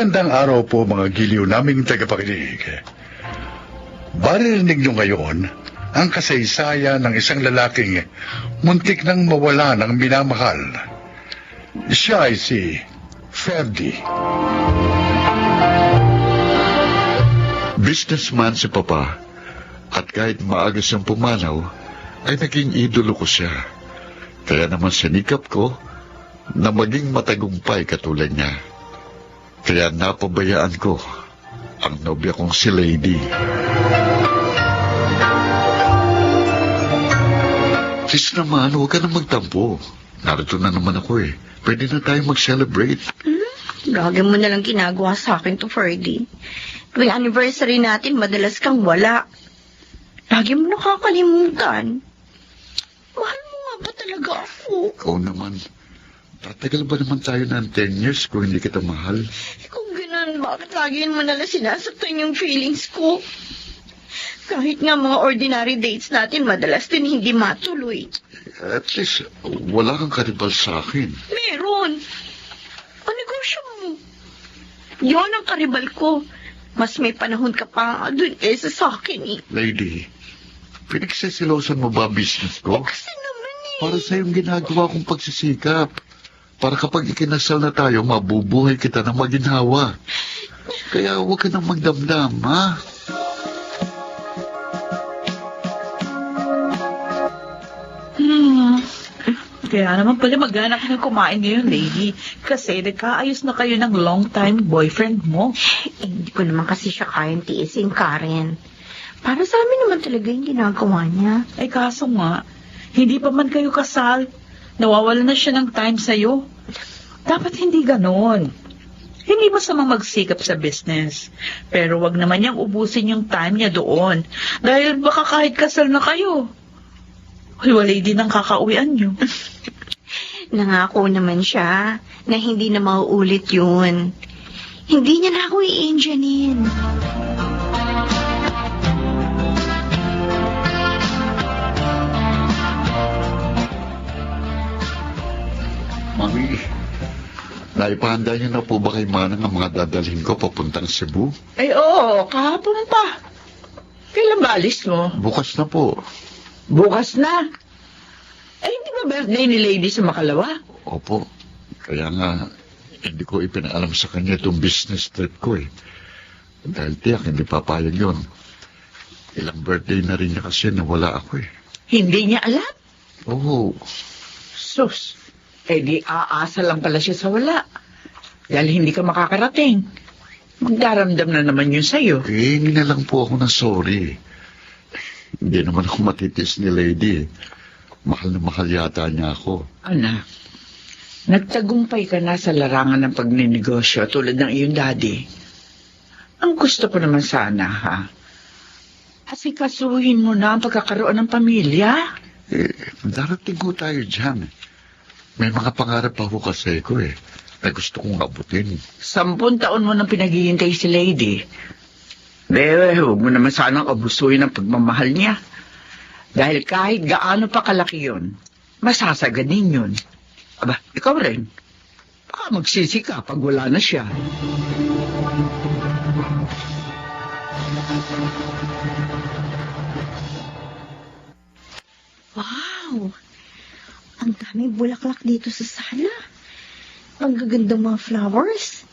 Magandang araw po mga giliw naming tagapakinig. Maririnig nyo ngayon ang kasaysayan ng isang lalaking muntik nang mawala ng minamahal. Siya ay si Ferdy. Businessman si Papa, at kahit maaga siyang pumanaw, ay naging idolo ko siya. Kaya naman sinikap ko na maging matagumpay katulad niya. Kaya napabayaan ko ang nobya kong si Lady. Please naman, huwag ka na magtampo. Narito na naman ako eh. Pwede na tayo mag-celebrate. Lagi mo na lang ginagawa sa akin to, Ferdy. Tuwing anniversary natin, madalas kang wala. Lagi mo nakakalimutan. Mahal mo nga ba talaga ako? Ikaw naman. Tatagal ba naman tayo ng 10 years kung hindi kita mahal? Kung ganun, bakit lagi mo nalang sinasaktan yung feelings ko? Kahit nga mga ordinary dates natin, madalas din hindi matuloy. At least, wala kang karibal sa akin. Meron. Ang negosyo mo. Yon ang karibal ko. Mas may panahon ka pa doon kaysa sa akin eh. Lady, pinagsisilosan mo ba ang business ko? Kasi naman eh. Para sa iyong ginagawa kong pagsisikap. Para kapag ikinasal na tayo, mabubuhay kita ng maginhawa. Kaya huwag ka nang magdamdam, ha? Kaya naman pala mag-anak ng kumain ngayon, lady. Kasi nagkaayos na kayo ng long-time boyfriend mo. Hindi ko naman kasi siya kayang tiisin, Karen. Para sa amin naman talaga yung ginagawa niya. Ay kaso nga, hindi pa man kayo kasal. Nawawala na siya ng time sa'yo. Dapat hindi ganon. Hindi masama magsikap sa business. Pero wag naman niyang ubusin yung time niya doon. Dahil baka kahit kasal na kayo, hiwalay din ang kakauwian niyo. Nangako naman siya na hindi na mauulit yun. Hindi niya na ako i-enginein. Mami, naipahanda niyo na po ba kay Manang ang mga dadalhin ko papuntang Cebu? Ay, oo, kahapon pa. Kailan ba alis mo? Bukas na po. Bukas na. Ay, hindi ba birthday ni Lady sa Makalawa? Opo. Kaya nga, hindi ko ipinaalam sa kanya itong business trip ko eh. Dahil tiyak, hindi papayag yun. Ilang birthday na rin niya kasi na wala ako eh. Hindi niya alam? Oo. Sus, eh di aasa lang pala siya sa wala. Dahil hindi ka makakarating. Magdaramdam na naman yun sa'yo. Eh, hindi na lang po ako ng sorry. Hindi naman ako matitis ni Lady eh. Mahal na mahal yata niya ako. Anak, nagtagumpay ka na sa larangan ng pagninegosyo tulad ng iyong daddy. Ang gusto ko naman sana, ha? Asikasuhin mo na ang pagkakaroon ng pamilya. Eh, darating ko tayo dyan. May mga pangarap pa ako kasi ko eh. Na gusto kong abutin. 10 taon mo nang pinaghihintay si Lady. Bebe, huwag mo naman sanang abusuin ang pagmamahal niya. Dahil kahit gaano pa kalaki yun, masasaganin yun. Aba, ikaw rin. Baka magsisi ka pag wala na siya. Wow! Ang daming bulaklak dito sa sala. Ang gagandang mga flowers.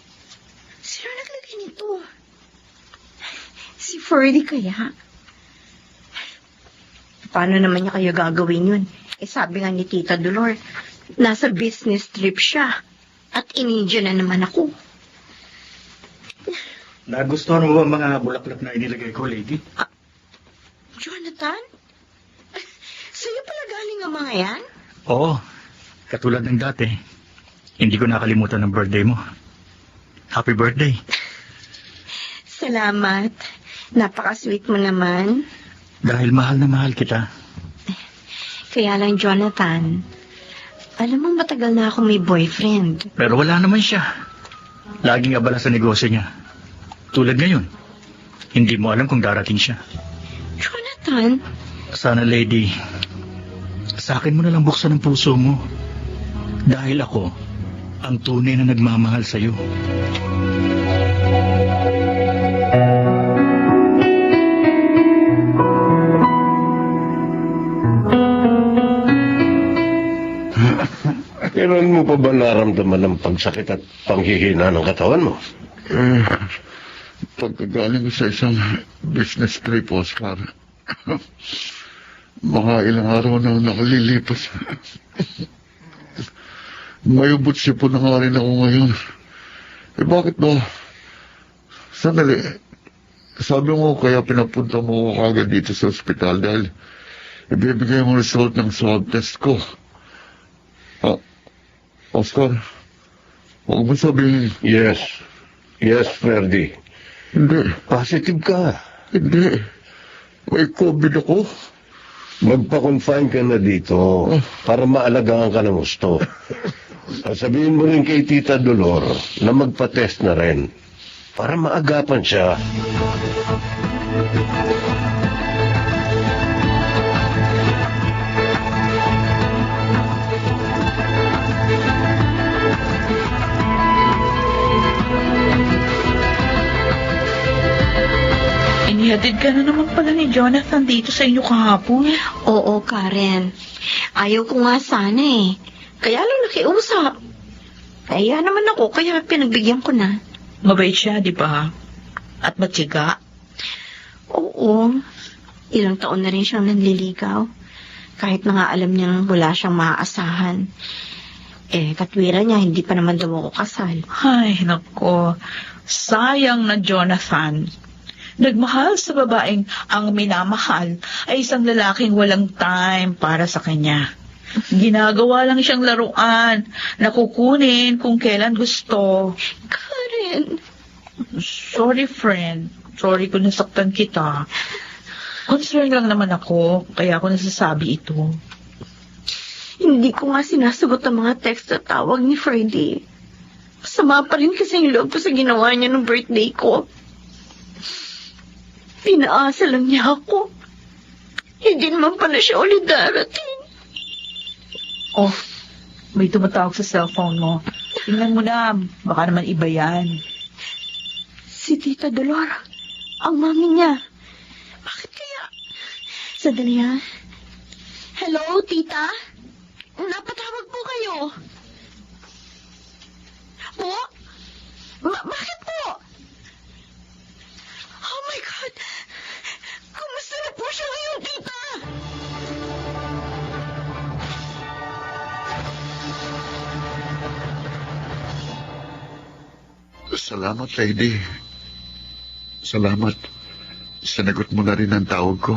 Sino naglagay nito? Si Ferdy kaya? Paano naman niya kayo gagawin yun? Eh sabi nga ni Tita Dolor, nasa business trip siya. At in-India na naman ako. Nagustuhan mo ba ang mga bulaklak na inilagay ko, Lady? Jonathan? Sa'yo pala galing ang mga yan? Oo, katulad ng dati. Hindi ko nakalimutan ang birthday mo. Happy birthday. Salamat. Napaka-sweet mo naman. Dahil mahal na mahal kita. Kaya lang, Jonathan, alam mo matagal na ako may boyfriend. Pero wala naman siya. Laging abala sa negosyo niya. Tulad ngayon, hindi mo alam kung darating siya. Jonathan? Sana, Lady, sa akin mo na lang buksan ang puso mo. Dahil ako, ang tunay na nagmamahal sa'yo. Kailan mo pa ba naramdaman ng pagsakit at panghihina ng katawan mo? Pagkagaling ko sa isang business trip, Oscar, mga ilang araw na nakalilipas. Mayubot sipon na nga rin ako ngayon. Bakit ba? Sandali. Sabi mo kaya pinapunta mo ako kagad dito sa ospital dahil ibibigay mo result ng swab test ko. Oscar, huwag mo sabihin. Yes, Ferdy. Hindi. Positive ka. Hindi. May COVID ako. Magpa-confine ka na dito para maalagaan ka ng gusto. Sabihin mo rin kay Tita Dolor na magpa-test na rin para maagapan siya. Inihatid ka na naman pala ni Jonathan dito sa inyo kahapon. Oo, Karen. Ayaw ko nga sana eh. Kaya lang nakiusap. Kaya naman ako, kaya pinagbigyan ko na. Mabait siya, di ba? At matiyaga. Oo. Ilang taon na rin siyang nanliligaw. Kahit na nga alam niyang wala siyang maaasahan. Katwiran niya, hindi pa naman daw ako kasal. Ay, nako. Sayang na Jonathan. Nagmahal sa babaeng ang minamahal ay isang lalaking walang time para sa kanya. Ginagawa lang siyang laruan na kukunin kung kailan gusto. Karen. Sorry, friend. Sorry kung nasaktan kita. Concern lang naman ako, kaya ako nasasabi ito. Hindi ko nga sinasagot ang mga text at tawag ni Freddy. Masama pa rin kasi yung loob ko sa ginawa niya nung birthday ko. Pinaasa lang niya ako. Hindi naman pala siya ulit darating. Oh, may tumatawag sa cellphone mo. Tingnan mo na, baka naman iba yan. Si Tita Dolor, ang mami niya. Bakit kaya? Sandali ha. Hello, Tita? Napatawag po kayo. Po? Bakit po? Oh my God! Kumusta na po siya ngayon, Tita? Salamat, lady. Salamat. Sinagot mo na rin ang tawag ko.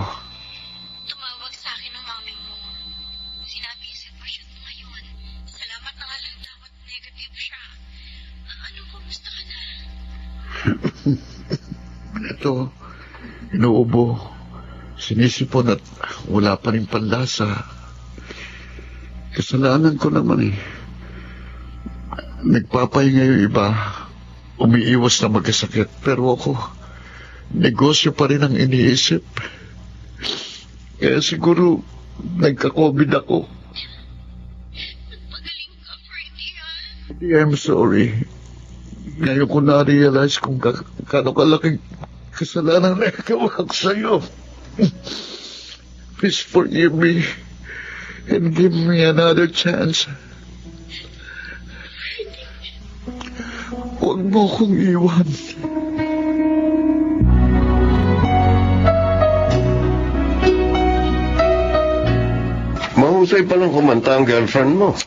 Tumawag sa akin ang mami mo. Sinabi yung sitwasyon mo ngayon. Salamat na nga lang dapat negative siya. Ano, kumusta ka na? Ito, inuubo. Sinisipon at wala pa rin panlasa. Kasalanan ko naman eh. Nagpapahinga yung iba. Umiiwas na magkasakit. Pero ako, negosyo pa rin ang iniisip. Kaya siguro, nagka-COVID ako. Magaling ka, Freddy, ha? I'm sorry. Ngayon ko na-realize kung kano kalaking kasalanan na nagawa ko sa'yo. Please forgive me and give me another chance. Huwag mo akong iwan. Mahusay palang kumanta ang girlfriend mo.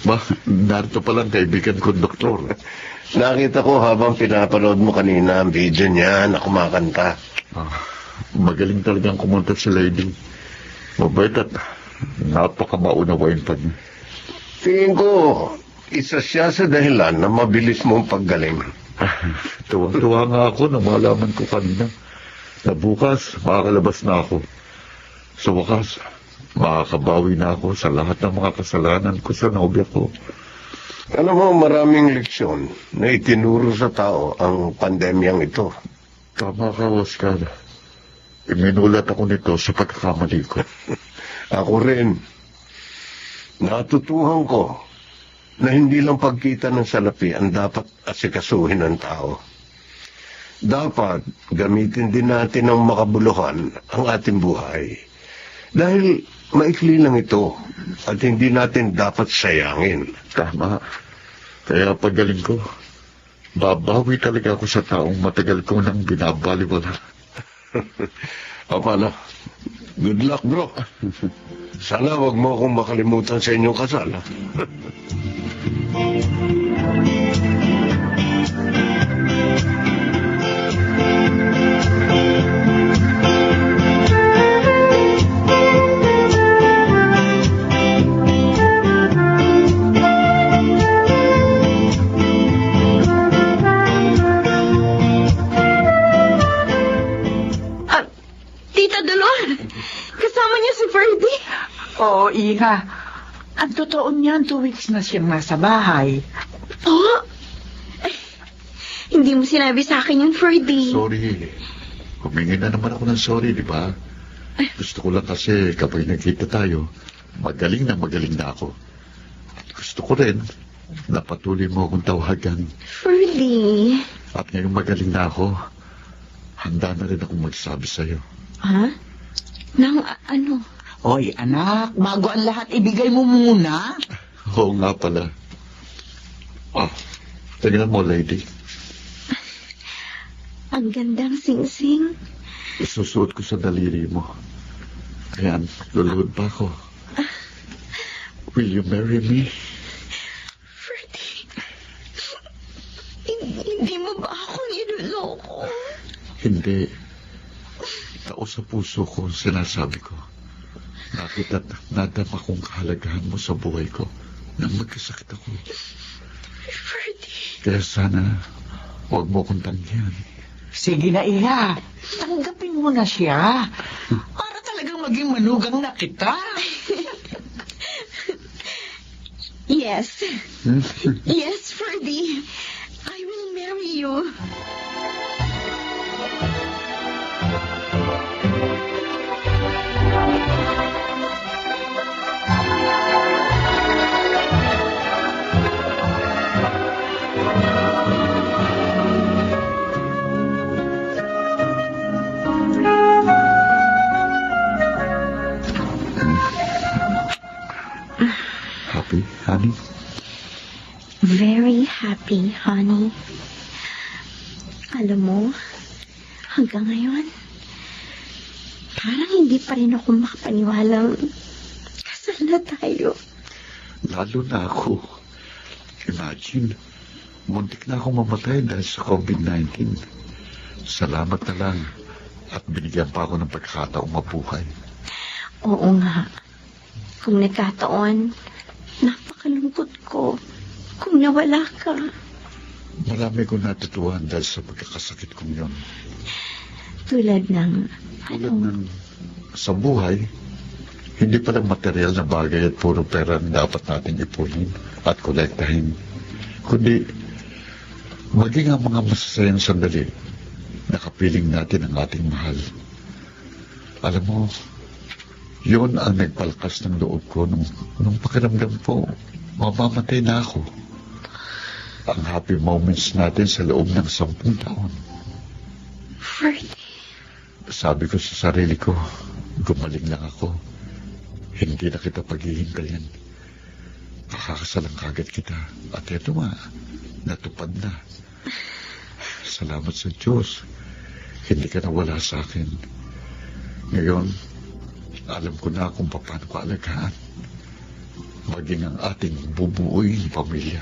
Ba, narito palang kaibigan kong doktor. Nakita ko habang pinapanood mo kanina ang video niya na kumakanta. Magaling talagang kumanta si lady. Mabait at napakamaunawain pa niya. Tingin ko, isa siya sa dahilan na mabilis mong paggaling. Tuwang-tuwa nga ako na malaman ko kanina na bukas makakalabas na ako. Sa wakas, makakabawi na ako sa lahat ng mga kasalanan ko sa nobya ko. Alam mo, maraming leksyon na itinuro sa tao ang pandemyang ito. Tama ka, Oscar. Iminulat ako nito sa pagkakamali ko. Ako rin. Natutuhan ko na hindi lang pagkita ng salapi ang dapat asikasuhin ng tao. dapat gamitin din natin ng makabuluhan ang ating buhay. Dahil maikli lang ito at hindi natin dapat sayangin. Tama. Kaya pagaling ko, babawi talaga ako sa taong matagal ko nang binabaliwala. O paano? Good luck, bro. Sana wag mo akong makalimutan sa inyong kasal. Ha? Tita Dolor, kasama niya si Ferdy. Oo, Iha. Ang totoo niyan, 2 weeks na siyang nasa bahay. Oh, hindi mo sinabi sa akin yung Ferdy. Sorry. Humingi na naman ako ng sorry, di ba? Gusto ko lang kasi kapag nagkita tayo, magaling na ako. At gusto ko rin na patuloy mo akong tawagan. Ferdy. At ngayong magaling na ako, handa na rin akong magsabi sa'yo. Ha? Nang ano? Hoy, anak, bago ang lahat, ibigay mo muna. Oo nga pala. Tingnan mo, lady. Ang gandang singsing. Isusuot ko sa daliri mo. Ayan, luluhod pa ako. Will you marry me? Ferdy. Hindi mo ba ako niloloko? Hindi. Tao sa puso ko, sinasabi ko. Nakita at nadama kong kahalagahan mo sa buhay ko nang magkasakit ako. Ferdy. Kaya sana, huwag mo akong tanggihan. Sige na, Iha. Tanggapin mo na siya. Para talagang maging manugang na kita. Yes. Yes, Ferdy. I will marry you. Happy, honey? Very happy, honey. Alam mo, hanggang ngayon, parang hindi pa rin ako makapaniwalang kasal na tayo. Lalo na ako. Imagine, muntik na akong mamatay dahil sa COVID-19. Salamat na lang at binigyan pa ako ng pagkakataong mabuhay. Oo nga. Kung nagkataon, napakalungkot ko kung nawala ka. Marami kong natutuhan dahil sa pagkakasakit kong yun. Tulad ng, Tulad ng sa buhay, hindi palang material na bagay at puro pera ang dapat nating ipunin at kolektahin. Kundi, maging ang mga masasayang sandali, nakapiling natin ang ating mahal. Alam mo, yun ang nagpalakas ng loob ko nung pakiramdam ko, mamamatay na ako. Ang happy moments natin sa loob ng 10 taon. Ferdy. Sabi ko sa sarili ko, gumaling lang ako. Hindi na kita paghihintayin. Pakakasalang kagad kita. At ito nga, natupad na. Salamat sa Diyos. Hindi ka nawala sa akin. Ngayon, alam ko na kung paano ko alagaan. Maging ang ating bubuuing pamilya.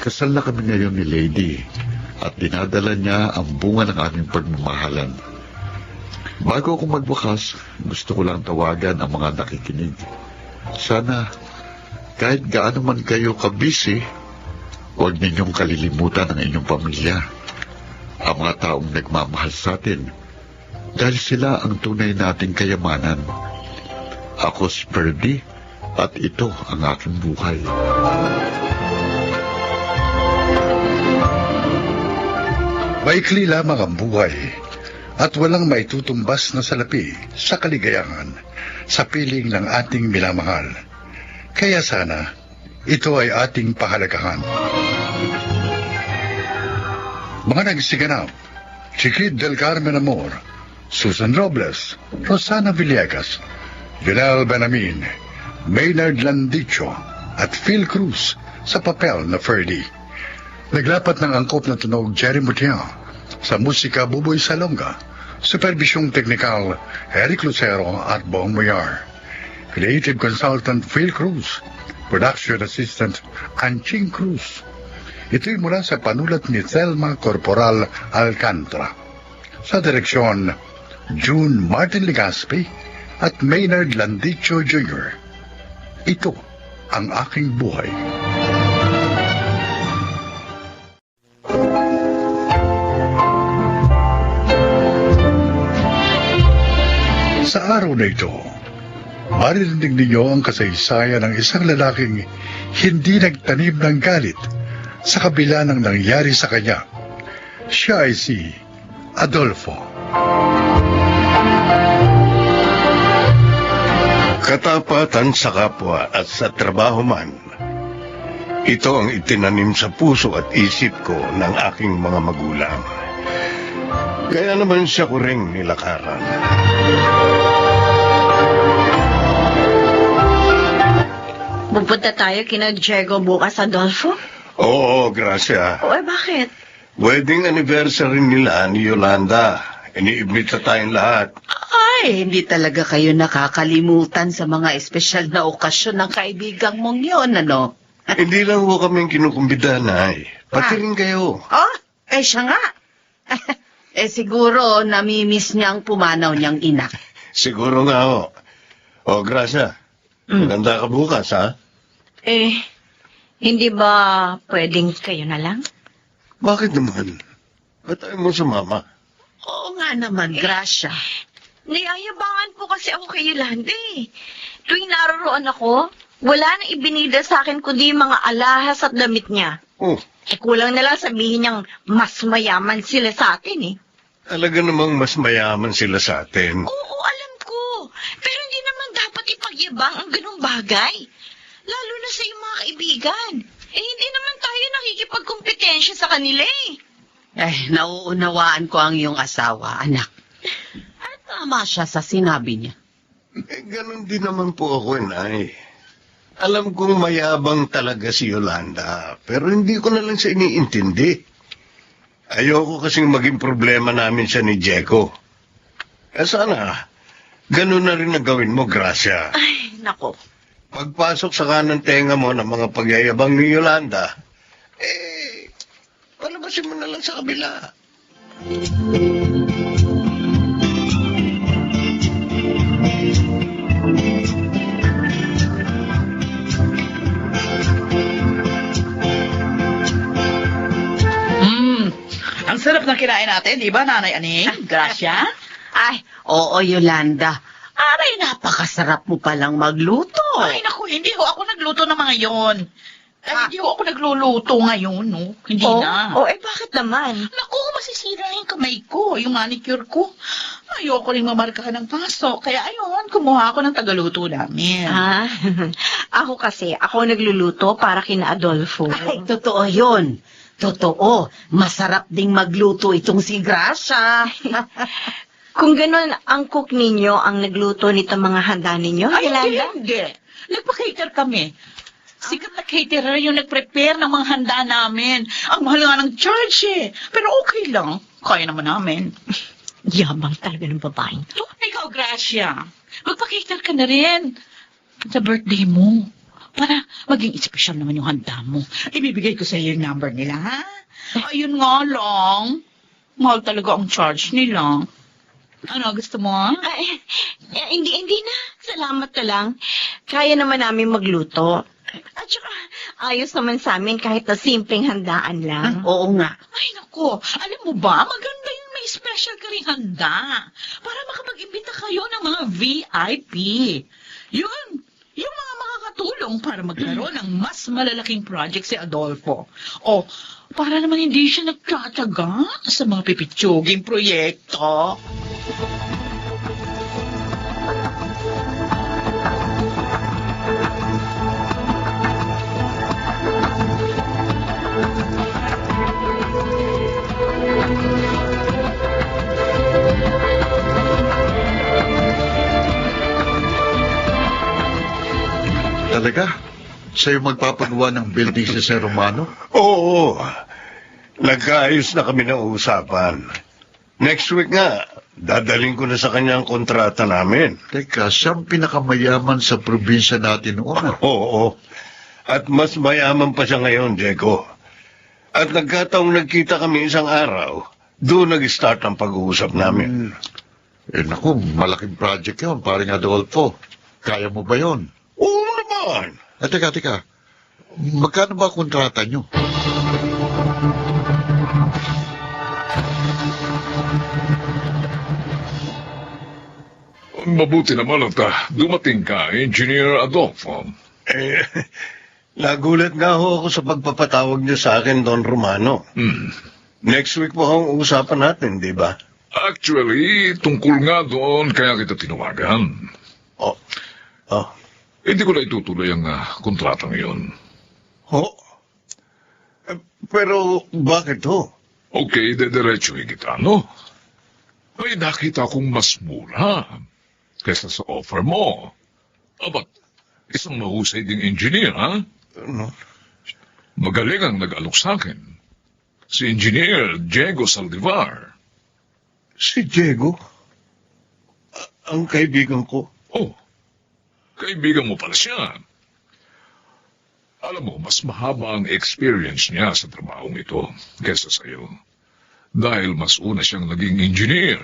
Kasal na kami ngayon ni Lady at dinadala niya ang bunga ng aming pagmamahalan. Bago ako magwakas, gusto ko lang tawagan ang mga nakikinig. Sana, kahit gaano man kayo kabisi, huwag ninyong kalilimutan ang inyong pamilya. Ang mga taong nagmamahal sa atin, dahil sila ang tunay nating kayamanan. Ako si Ferdy, at ito ang aking buhay. Maikli lamang ang buhay at walang maitutumbas na salapi sa kaligayahan sa piling ng ating minamahal. Kaya sana, ito ay ating pahalagahan. Mga nagsiganap, Chiquit del Carmen Amor, Susan Robles, Rosana Villegas, Vilel Benamin, Maynard Landicho, at Phil Cruz sa papel na Ferdy. Naglapat ng angkop na tunog Jerry Mutia, sa musika Buboy Salonga, supervisyong teknikal Eric Lucero at Bong Moyar. Creative consultant Phil Cruz, production assistant Anching Cruz. Ito'y mula sa panulat ni Thelma Corporal Alcantara. Sa direksyon, June Martin Legaspi at Maynard Landicho Jr. Ito ang aking buhay. Sa araw na ito, maririnig ninyo ang kasaysayan ng isang lalaking hindi nagtanim ng galit sa kabila ng nangyari sa kanya. Siya ay si Adolfo. Katapatan sa kapwa at sa trabaho man. Ito ang itinanim sa puso at isip ko ng aking mga magulang. Kaya naman siya ko ring nilakaran. Pupunta tayo kina Diego bukas, Adolfo? Oo, Gracia. O, bakit? Wedding anniversary nila ni Yolanda. Iniimbita tayong lahat. Ay, hindi talaga kayo nakakalimutan sa mga espesyal na okasyon ng kaibigang mong yun, ano? Hindi lang ho kaming kinukumbida, Nay. Pati rin kayo. Oh, siya nga. Siguro namimiss niyang pumanaw niyang ina. Siguro nga ho. O, Gracia. Maganda ka bukas, ha? Hindi ba pwedeng kayo na lang? Bakit naman? Ba't tayo mo sumama? Oo nga naman, Gracia. Niyayabangan po kasi ako kay Yolanda eh. Tuwing naroroon ako, wala nang ibinida sa akin kundi mga alahas at damit niya. Oh, Kulang na lang sabihin niyang mas mayaman sila sa atin eh. talaga namang mas mayaman sila sa atin. Oo, alam ko. Pero hindi naman dapat ipagyabang ang ganung bagay. Lalo na sa iyong mga kaibigan. Hindi naman tayo nakikipagkompetensya sa kanila eh. Nauunawaan ko ang iyong asawa, anak. At tama siya sa sinabi niya. Ganun din naman po ako, Nay. Alam kong mayabang talaga si Yolanda, pero hindi ko na lang siya iniintindi. Ayoko kasing maging problema namin siya ni Diego. Sana, ganun na rin ang gawin mo, Gracia. Ay, nako. Pagpasok sa kanang tenga mo ng mga pagyayabang ni Yolanda, palabasin mo na lang sa kabila. Ang sarap ng kinain natin, di ba, Nanay Aning? Gracia? Ay, oo, Yolanda. Aray, napakasarap mo palang magluto. Ay, naku, hindi ho ako nagluto ng mga yon. Hindi ho ako nagluluto ngayon, no? Hindi na. Bakit naman? Naku, masisira yung kamay ko, yung manicure ko. Ayoko rin mamarka ng pasok. Kaya ayun, kumuha ako ng tagaluto namin. Ako nagluluto para kina Adolfo. Ay, totoo yun. Totoo. Masarap ding magluto itong si Gracia. Kung ganun ang cook ninyo ang nagluto nito mga handa ninyo, Ay, Yolanda? hindi. Nagpa-cater kami. Sikat na caterer yung nag-prepare ng mga handa namin. Ang mahal nga ng charge eh. Pero okay lang. Kaya naman namin. Yabang talaga ng babaeng. Ikaw, Gracia. Magpa-cater ka na rin. Sa birthday mo. Para maging espesyal naman yung handa mo. Ibibigay ko sa iyo yung number nila, ha? Ayun nga lang. Mahal talaga ang charge nila. Ano, gusto mo? Hindi na. Salamat na lang. Kaya naman namin magluto. At saka, ayos naman sa amin kahit na simpleng handaan lang. Oo nga. Ay, naku. Alam mo ba, maganda yung may special ka ring handa. Para makapag-imbita kayo ng mga VIP. Yun. Yung mga makakatulong para magkaroon ng mas malalaking project si Adolfo. O, para naman hindi siya nagtataga sa mga pipitsuging proyekto. Talaga? Sa'yo magpapagawa ng building si Sir Romano? Oo, nagkaayos na kami ng usapan. Next week nga, dadaling ko na sa kanya ang kontrata namin. Teka, siyang pinakamayaman sa probinsya natin noon. Oo, at mas mayaman pa siya ngayon, Diego. At nagkataong nagkita kami isang araw, doon nag-start ang pag-uusap namin. Eh naku, malaking project yun, paring Adolfo. Kaya mo ba yun? Oo naman. Teka. Magkano ba kontrata nyo? Mabuti naman at dumating ka, Engineer Adolfo. Eh, nagulat nga ho ako sa pagpapatawag niyo sa akin, Don Romano. Next week po ang usapan natin, di ba? Actually, tungkol nga doon kaya kita tinawagan. Oh. Hindi ko na itutuloy ang kontrata ngayon. Oh. Pero bakit ho? Okay, dediretsuhin kita, no? Ay, nakita kong mas mura kaysa sa offer mo. Ba't isang mahusay ding engineer, ha? Ano? Magaling ang nag-alok sa akin. Si Engineer Diego Saldivar. Si Diego? Ang kaibigan ko. Oh, kaibigan mo pala siya. Alam mo, mas mahaba ang experience niya sa trabahong ito kaysa sa'yo. Dahil mas una siyang naging engineer.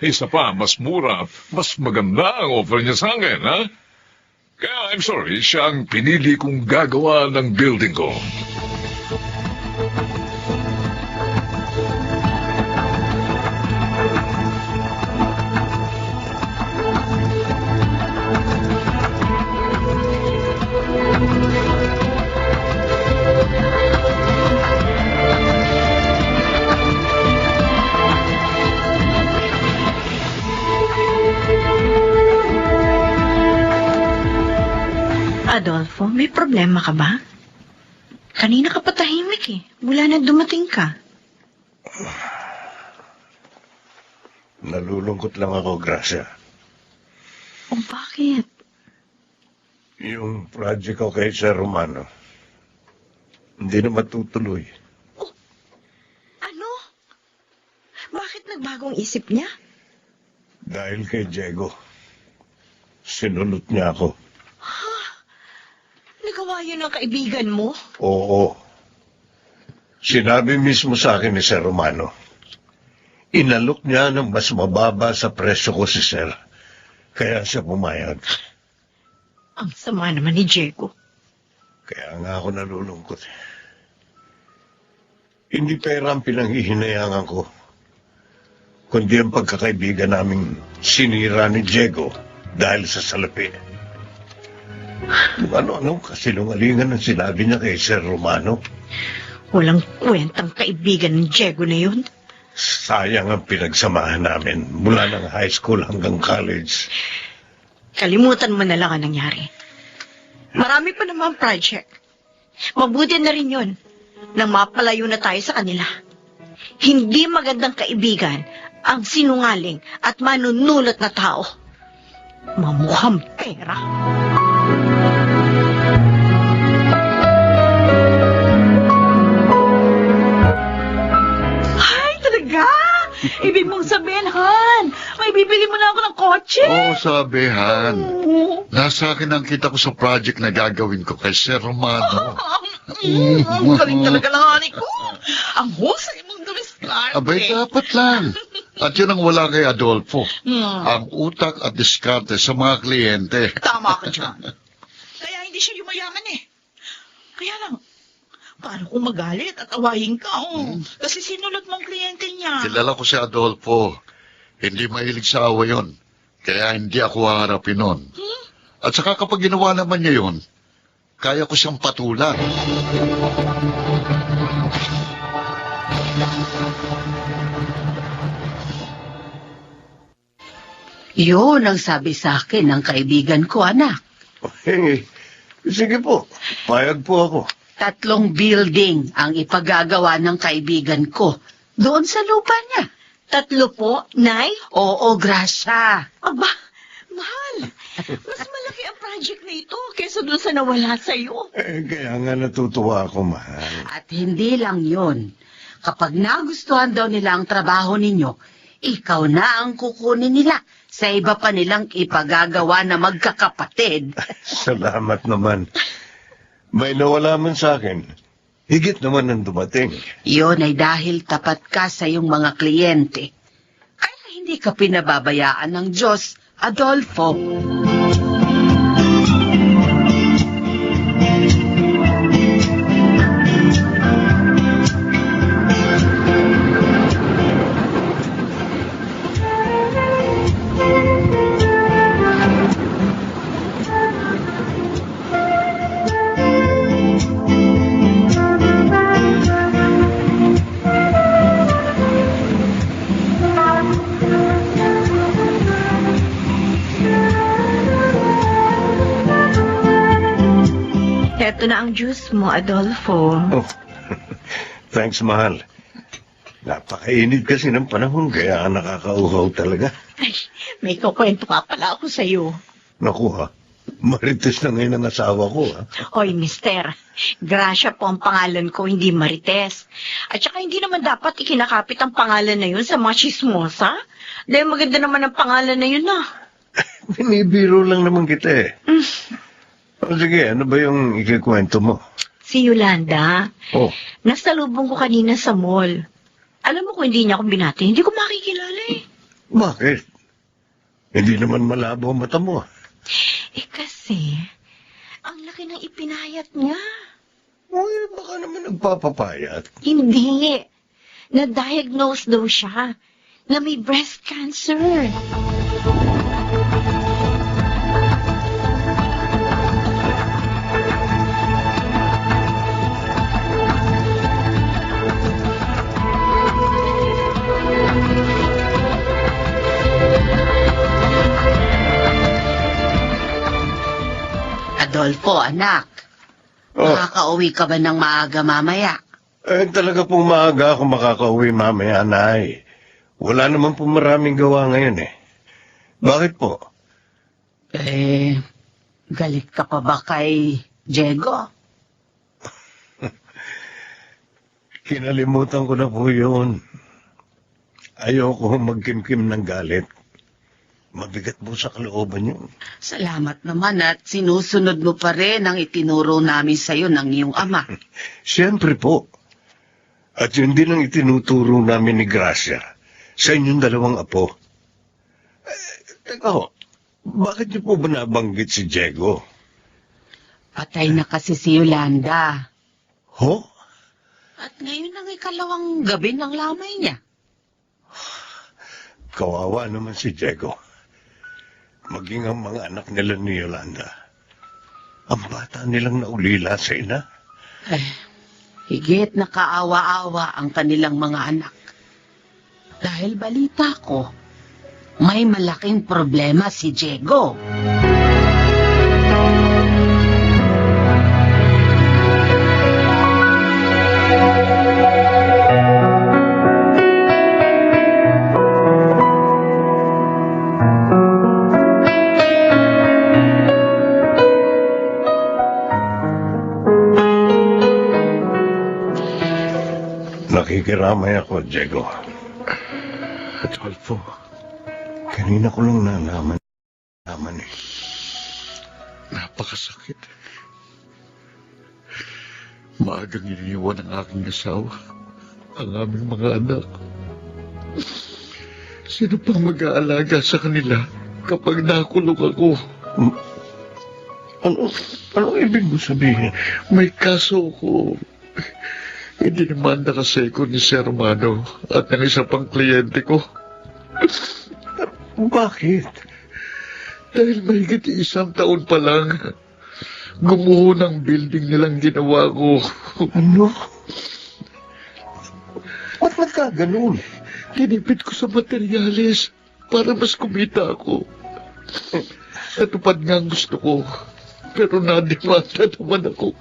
Isa pa, mas mura, mas maganda ang offer niya sa akin, ha? Kaya I'm sorry, siya ang pinili kong gagawa ng building ko. Adolfo, may problema ka ba? Kanina ka pa tahimik eh. Mula na dumating ka. Nalulungkot lang ako, Gracia. O bakit? Yung project ko kay Sir Romano, hindi na matutuloy. Ano? Bakit nagbagong isip niya? Dahil kay Diego, sinunod niya ako. Nagawa yun ng kaibigan mo? Oo. Sinabi mismo sa akin ni Sir Romano, inalok niya ng mas mababa sa presyo ko si Sir, kaya siya pumayag. Ang sama naman ni Diego. Kaya nga ako nalulungkot. Hindi pera ang pinanghihinayangan ko, kundi ang pagkakaibigan naming sinira ni Diego dahil sa salapi. Ano-anong kasinungalingan ang sinabi niya kay Sir Romano? Walang kwentang kaibigan ng Diego na yun. Sayang ang pinagsamahan namin mula ng high school hanggang college. Kalimutan mo na lang ang nangyari. Marami pa naman project. Mabuti na rin yun nang mapalayo na tayo sa kanila. Hindi magandang kaibigan ang sinungaling at manunulot na tao. Mamukhang pera. Ay, talaga? Ibig mong sabihin, Han, may bibili mo na ako ng kotse? Oo, sabi, Han. Oo. Nasa akin ang kita ko sa project na gagawin ko kay Sir Romano. Ang galing talaga ng honey ko. Ang husay mong dumiskarte. Abay, dapat lang. At yun ang wala kay Adolfo. Hmm. Ang utak at diskarte sa mga kliyente. Tama ka dyan. Kaya hindi siya yumayaman eh. Kaya lang, paano kung magalit at awayin ka? Kasi sinulot mong kliyente niya. Kilala ko si Adolfo. Hindi mahilig sa awa yun. Kaya hindi ako haharapin nun. At saka kapag ginawa naman niya yun, kaya ko siyang patulan. Yun ang sabi sa akin ng kaibigan ko, anak. Sige po, payag po ako. 3 building ang ipagagawa ng kaibigan ko doon sa lupa niya. 3 po, Nay? Oo, Gracia. Aba, mahal. Mas malaki ang project na ito kaysa dun sa nawala sa'yo. Kaya nga natutuwa ako, mahal. At hindi lang yun. Kapag nagustuhan daw nila ang trabaho ninyo, ikaw na ang kukunin nila sa iba pa nilang ipagagawa na magkakapatid. Salamat naman. May nawala man sa akin. Higit naman ang dumating. Yun ay dahil tapat ka sa iyong mga kliyente. Kaya hindi ka pinababayaan ng Diyos, Adolfo. Eto na ang juice mo, Adolfo. Oh, thanks, mahal. Napakainit kasi ng panahon, kaya nakakauhaw talaga. Ay, may kukwento ka pala ako sa'yo. Naku ha, marites na ngayon ang asawa ko ha. Oy, mister, Gracia po ang pangalan ko, hindi Marites. At saka hindi naman dapat ikinakapit ang pangalan na yun sa mga chismosa. Dahil maganda naman ang pangalan na yun, ah. Binibiro lang naman kita eh. O sige, ano ba yung ikikwento mo? Si Yolanda, Oh, nasalubong ko kanina sa mall. Alam mo kung hindi niya ako binati, hindi ko makikilala eh. bakit? Hindi naman malabo ang mata mo. Eh kasi, ang laki ng ipinayat niya. Uy, baka naman nagpapapayat. Hindi. Na-diagnose daw siya na may breast cancer. Adolfo, anak. Oh, Makakauwi ka ba ng maaga mamaya? talaga pong maaga ako makakauwi mamaya, Nay. Wala naman po maraming gawa ngayon eh. Bakit po? Galit ka pa ba kay Diego? Kinalimutan ko na po yun. Ayoko magkimkim ng galit. Mabigat po sa kalooban yun. Salamat naman at sinusunod mo pa rin ang itinuro namin sa'yo ng iyong ama. Siyempre po. At yun din ang itinuturo namin ni Gracia sa inyong dalawang apo. Teka ho, bakit niyo po ba nabanggit si Diego? Patay na kasi si Yolanda. Ho? At ngayon ang ikalawang gabi ng lamay niya. Kawawa naman si Diego. Maging ang mga anak nila ni Yolanda. Ang bata nilang naulila sa ina. Higit na kaawa-awa ang kanilang mga anak. Dahil balita ko, may malaking problema si Diego. Nakikiramay ako, Diego. Adolfo, Kanina ko lang nalaman eh. napakasakit. Maagang iniwan ang aking asawa, ang aming mga anak. Sino pang mag-aalaga sa kanila kapag nakulong ako? Ano ibig mo sabihin? May kaso ko. Idinimanda kasi ko ni Sir Mano at ng isa pang kliyente ko. Bakit? Dahil mahigit 1 taon pa lang, gumuho ng building nilang ginawa ko. Ano? Ba't nagkaganon? Tinipid ko sa materyales para mas kumita ako. Natupad nga ang gusto ko, pero nadimanda naman ako.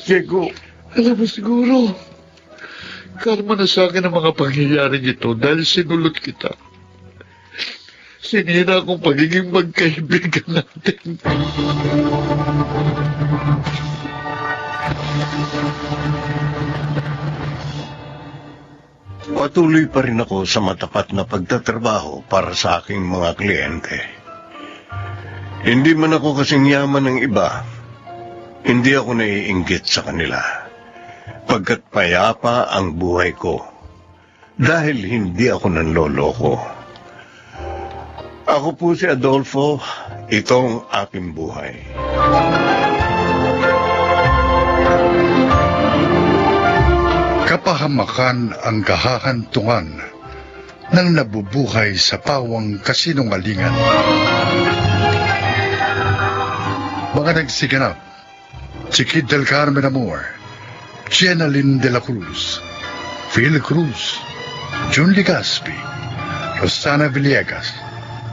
Diego, Alam mo siguro, karma na sa akin ang mga pangyayaring ito dahil sinulot kita. Sinira kong pagiging magkaibigan natin. Patuloy pa rin ako sa matapat na pagtatrabaho para sa aking mga kliyente. Hindi man ako kasing yaman ng iba, hindi ako naiinggit sa kanila. Pagkat payapa ang buhay ko, dahil hindi ako nanloloko. Ako po si Adolfo, itong aking buhay. Kapahamakan ang kahahantungan ng nabubuhay sa pawang kasinungalingan. Mga nagsiganap, Chiquit del Carmen Amor, Jenaline de la Cruz, Phil Cruz, Jun Ligaspi, Rosana Villegas,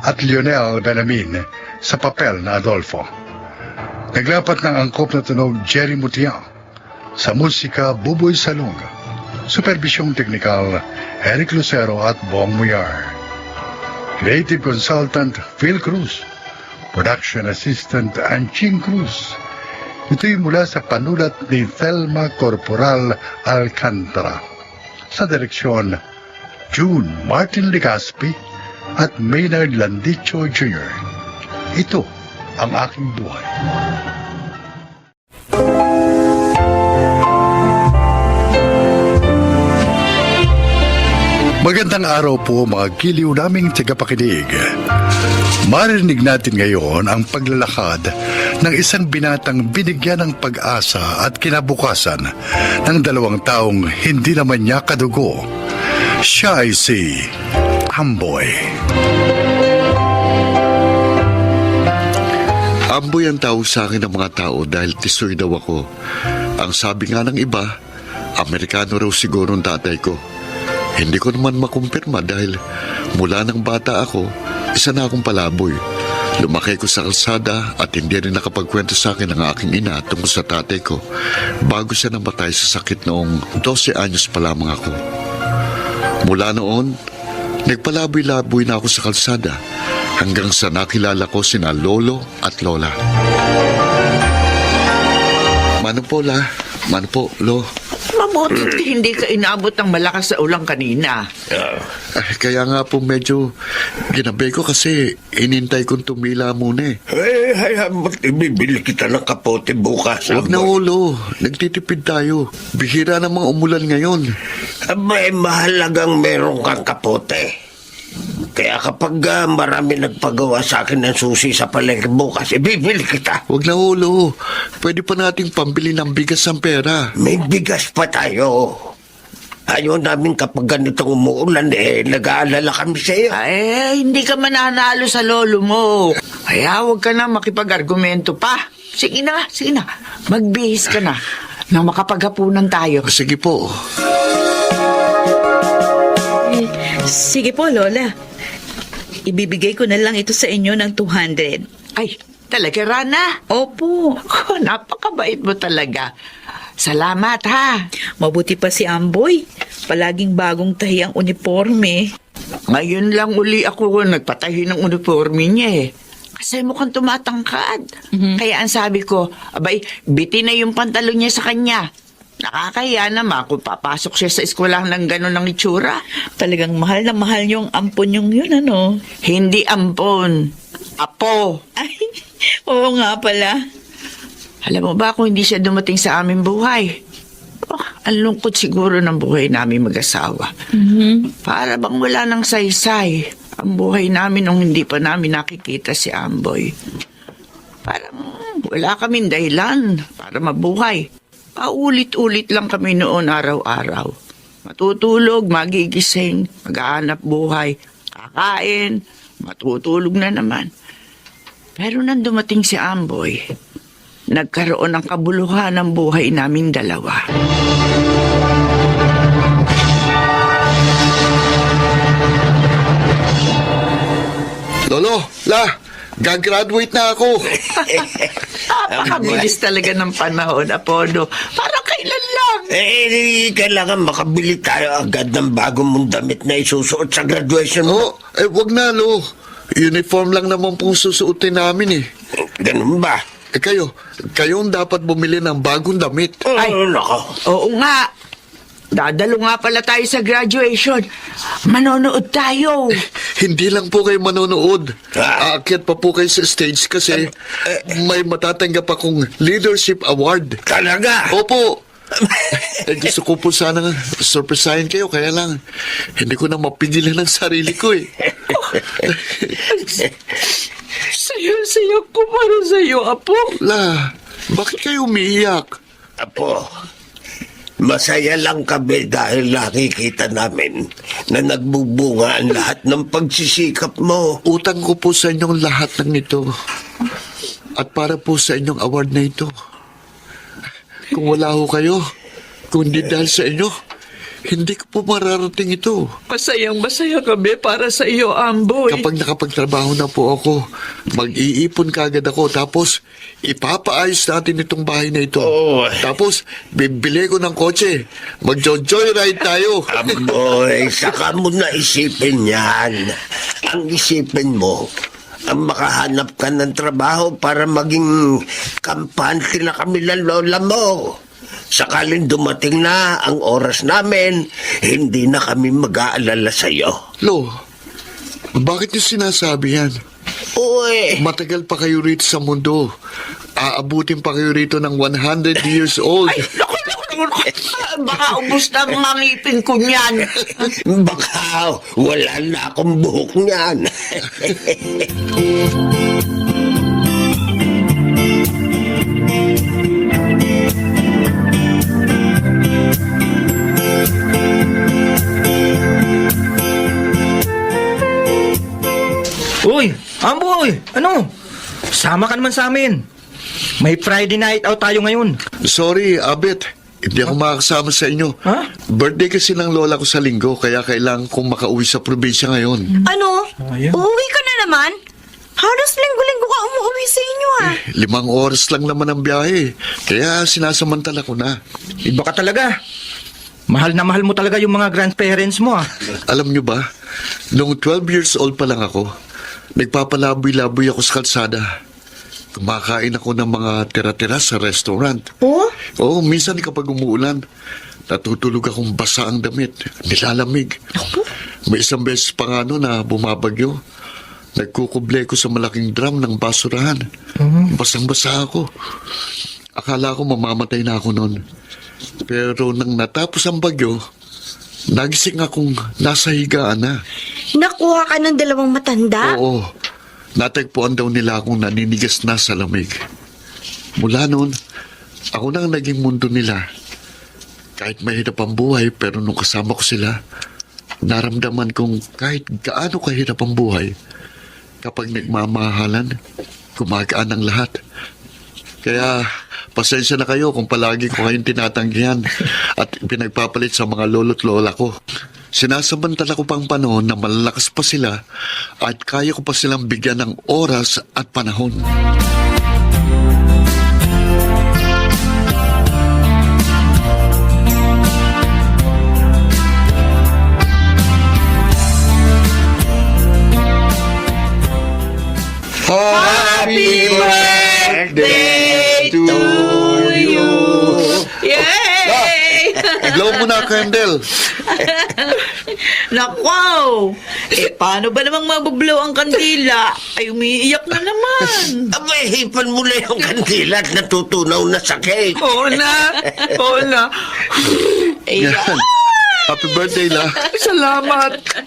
at Lionel Benamin sa papel na Adolfo. Naglapat ng angkop na tunog Jerry Mutiang, sa musika Buboy Salonga, supervisyong teknikal Eric Lucero at Bong Muyar. Creative Consultant Phil Cruz, Production Assistant Anching Cruz. Ito'y mula sa panulat ni Thelma Corporal Alcantara. Sa direksyon, June Martin Ligaspi at Maynard Landicho Jr. Ito ang aking buhay. Magandang araw po mga giliw naming tagapakinig. Marinig natin ngayon ang paglalakad ng isang binatang binigyan ng pag-asa at kinabukasan ng 2 taong hindi naman niya kadugo. Siya ay si Amboy. Amboy ang tawag sa akin ng mga tao dahil tisoy daw ako. Ang sabi nga ng iba, Amerikano raw siguro ang tatay ko. Hindi ko naman makumpirma dahil mula ng bata ako, isa na akong palaboy. Lumaki ko sa kalsada at hindi rin nakapagkwento sa akin ng aking ina tungkol sa tatay ko bago siya namatay sa sakit noong 12 anyos pa lamang ako. Mula noon, nagpalaboy-laboy na ako sa kalsada hanggang sa nakilala ko sina lolo at lola. Mano po, la? Mano po, lo? Mabutit hindi ka inabot ng malakas sa ulang kanina. Kaya nga po medyo ginabi ko kasi inintay kong tumila muna eh. Hayaan mo't ibibili kita ng kapote bukas. Huwag na ulo, nagtitipid tayo. Bihira namang umulan ngayon. Abay, mahalagang meron kang kapote. Kaya kapag marami nagpagawa sa akin ng susi sa palengke bukas, ibibili kita. Huwag na ulo, pwede pa nating pambili ng bigas ang pera. May bigas pa tayo. Ayaw namin kapag ganitong umuulan, nag-aalala kami sa iyo. Ay, hindi ka mananalo sa lolo mo. Kaya huwag ka na makipag-argumento pa. Sige na. Magbihis ka na nang makapaghapunan tayo. Sige po. Sige po, Lola. Ibibigay ko na lang ito sa inyo ng 200. Ay, talaga, Rana? Opo. Oh, napakabait mo talaga. Salamat, ha? Mabuti pa si Amboy. Palaging bagong tahi ang uniforme. Ngayon lang uli ako nagpatahi ng uniforme niya eh. Kasi mukhang tumatangkad. Kaya ang sabi ko, abay, biti na yung pantalon niya sa kanya. Nakakaya naman kung papasok siya sa eskwelahan ng gano'n ng itsura. Talagang mahal na mahal yung ampon yung yun, ano? Hindi ampon. Apo. Ay, oo nga pala. Alam mo ba kung hindi siya dumating sa aming buhay? Oh, ang lungkot siguro ng buhay namin mag-asawa. Para bang wala nang saysay ang buhay namin nung hindi pa namin nakikita si Amboy. Parang wala kaming dahilan para mabuhay. Paulit-ulit lang kami noon araw-araw. Matutulog, magigising, maghahanap buhay, kakain, matutulog na naman. Pero nang dumating si Amboy, nagkaroon ng kabuluhan ng buhay naming dalawa. Lolo, la, gagraduate na ako. Napakabilis talaga ng panahon, Apollo. Parang kailan lang. Kailangan makabili tayo agad ng bagong mong damit na isusuot sa graduation mo. Wag na, lo. uniform lang naman pong susuotin namin eh. Ganun ba? Kayong dapat bumili ng bagong damit. Ay, nako. oo nga. Dadalo nga pala tayo sa graduation. Manonood tayo. Hindi lang po kayo manonood. Ah. Aakyat pa po kayo sa stage kasi may matatanggap akong leadership award. Talaga? Opo. Gusto ko po sana surprisahin kayo, kaya lang hindi ko na mapigilan ang sarili ko eh. Saya-saya ko para sa'yo, Apo. La, bakit kayo umiiyak? Apo, masaya lang kami dahil nakikita namin na nagbubunga ang lahat ng pagsisikap mo. Utang ko po sa inyong lahat ng ito. At para po sa inyong award na ito. Kung wala ho kayo, kung hindi dahil sa inyo, hindi ko po mararating ito. Masayang-masaya kami para sa iyo, Amboy. Kapag nakapagtrabaho na po ako, mag-iipon kagad ako, tapos ipapaayos natin itong bahay na ito. Oo. Tapos, bibili ko ng kotse. Mag-joyride tayo. Amoy, saka mo na isipin yan. Ang isipin mo, ang makahanap ka ng trabaho para maging kampante na kami ng lola mo. Sakaling dumating na ang oras namin, hindi na kami mag-aalala sa'yo. Lo, bakit niyo sinasabi yan? Uy, Matagal pa kayo rito sa mundo. Aabutin pa kayo rito ng 100 years old. Naku. Baka ubos na ang mga ngipin ko niyan. baka wala na akong buhok niyan. Uy, Amboy! Ano? Sama ka naman sa amin. May Friday night out tayo ngayon. Sorry, Abet. Hindi ako makakasama sa inyo. Ha? Birthday kasi ng lola ko sa linggo, kaya kailangan kong makauwi sa probinsya ngayon. Ano? Ayun. Uuwi ka na naman? Halos linggo-linggo ka umuwi sa inyo, ah. 5 oras lang naman ang biyahe, kaya sinasamantala ko na. Iba ka talaga. Mahal na mahal mo talaga yung mga grandparents mo, ah. Alam nyo ba, noong 12 years old pa lang ako, nagpapalaboy-laboy ako sa kalsada. Kumakain ako ng mga tira-tira sa restaurant. Oh? Oo, minsan kapag umuulan, natutulog akong basa ang damit, nilalamig. May isang beses pa nga na bumabagyo. Nagkukuble ko sa malaking drum ng basurahan. Basang-basa ako. Akala ko mamamatay na ako noon. Pero nang natapos ang bagyo, nagising akong nasa higaan na. Nakuha ka ng 2 matanda? Oo, natagpuan daw nila akong naninigas na sa lamig. Mula noon, ako na ang naging mundo nila. Kahit mahirap ang buhay, pero nung kasama ko sila, naramdaman kong kahit gaano kahirap ang buhay, kapag nagmamahalan, gumagaan ang lahat. Kaya, pasensya na kayo kung palagi ko kayong tinatanggihan at pinagpapalit sa mga lolo't lola ko. Sinasamantala ko pang panahon na malalakas pa sila at kaya ko pa silang bigyan ng oras at panahon. Happy birthday to you! Yay! Blow mo na, candle. Nako! Paano ba namang mabublow ang kandila? Ay, umiiyak na naman. Abay, hipan mo na yung kandila at natutunaw na sa cake. Oo na. Yan. Happy birthday, La.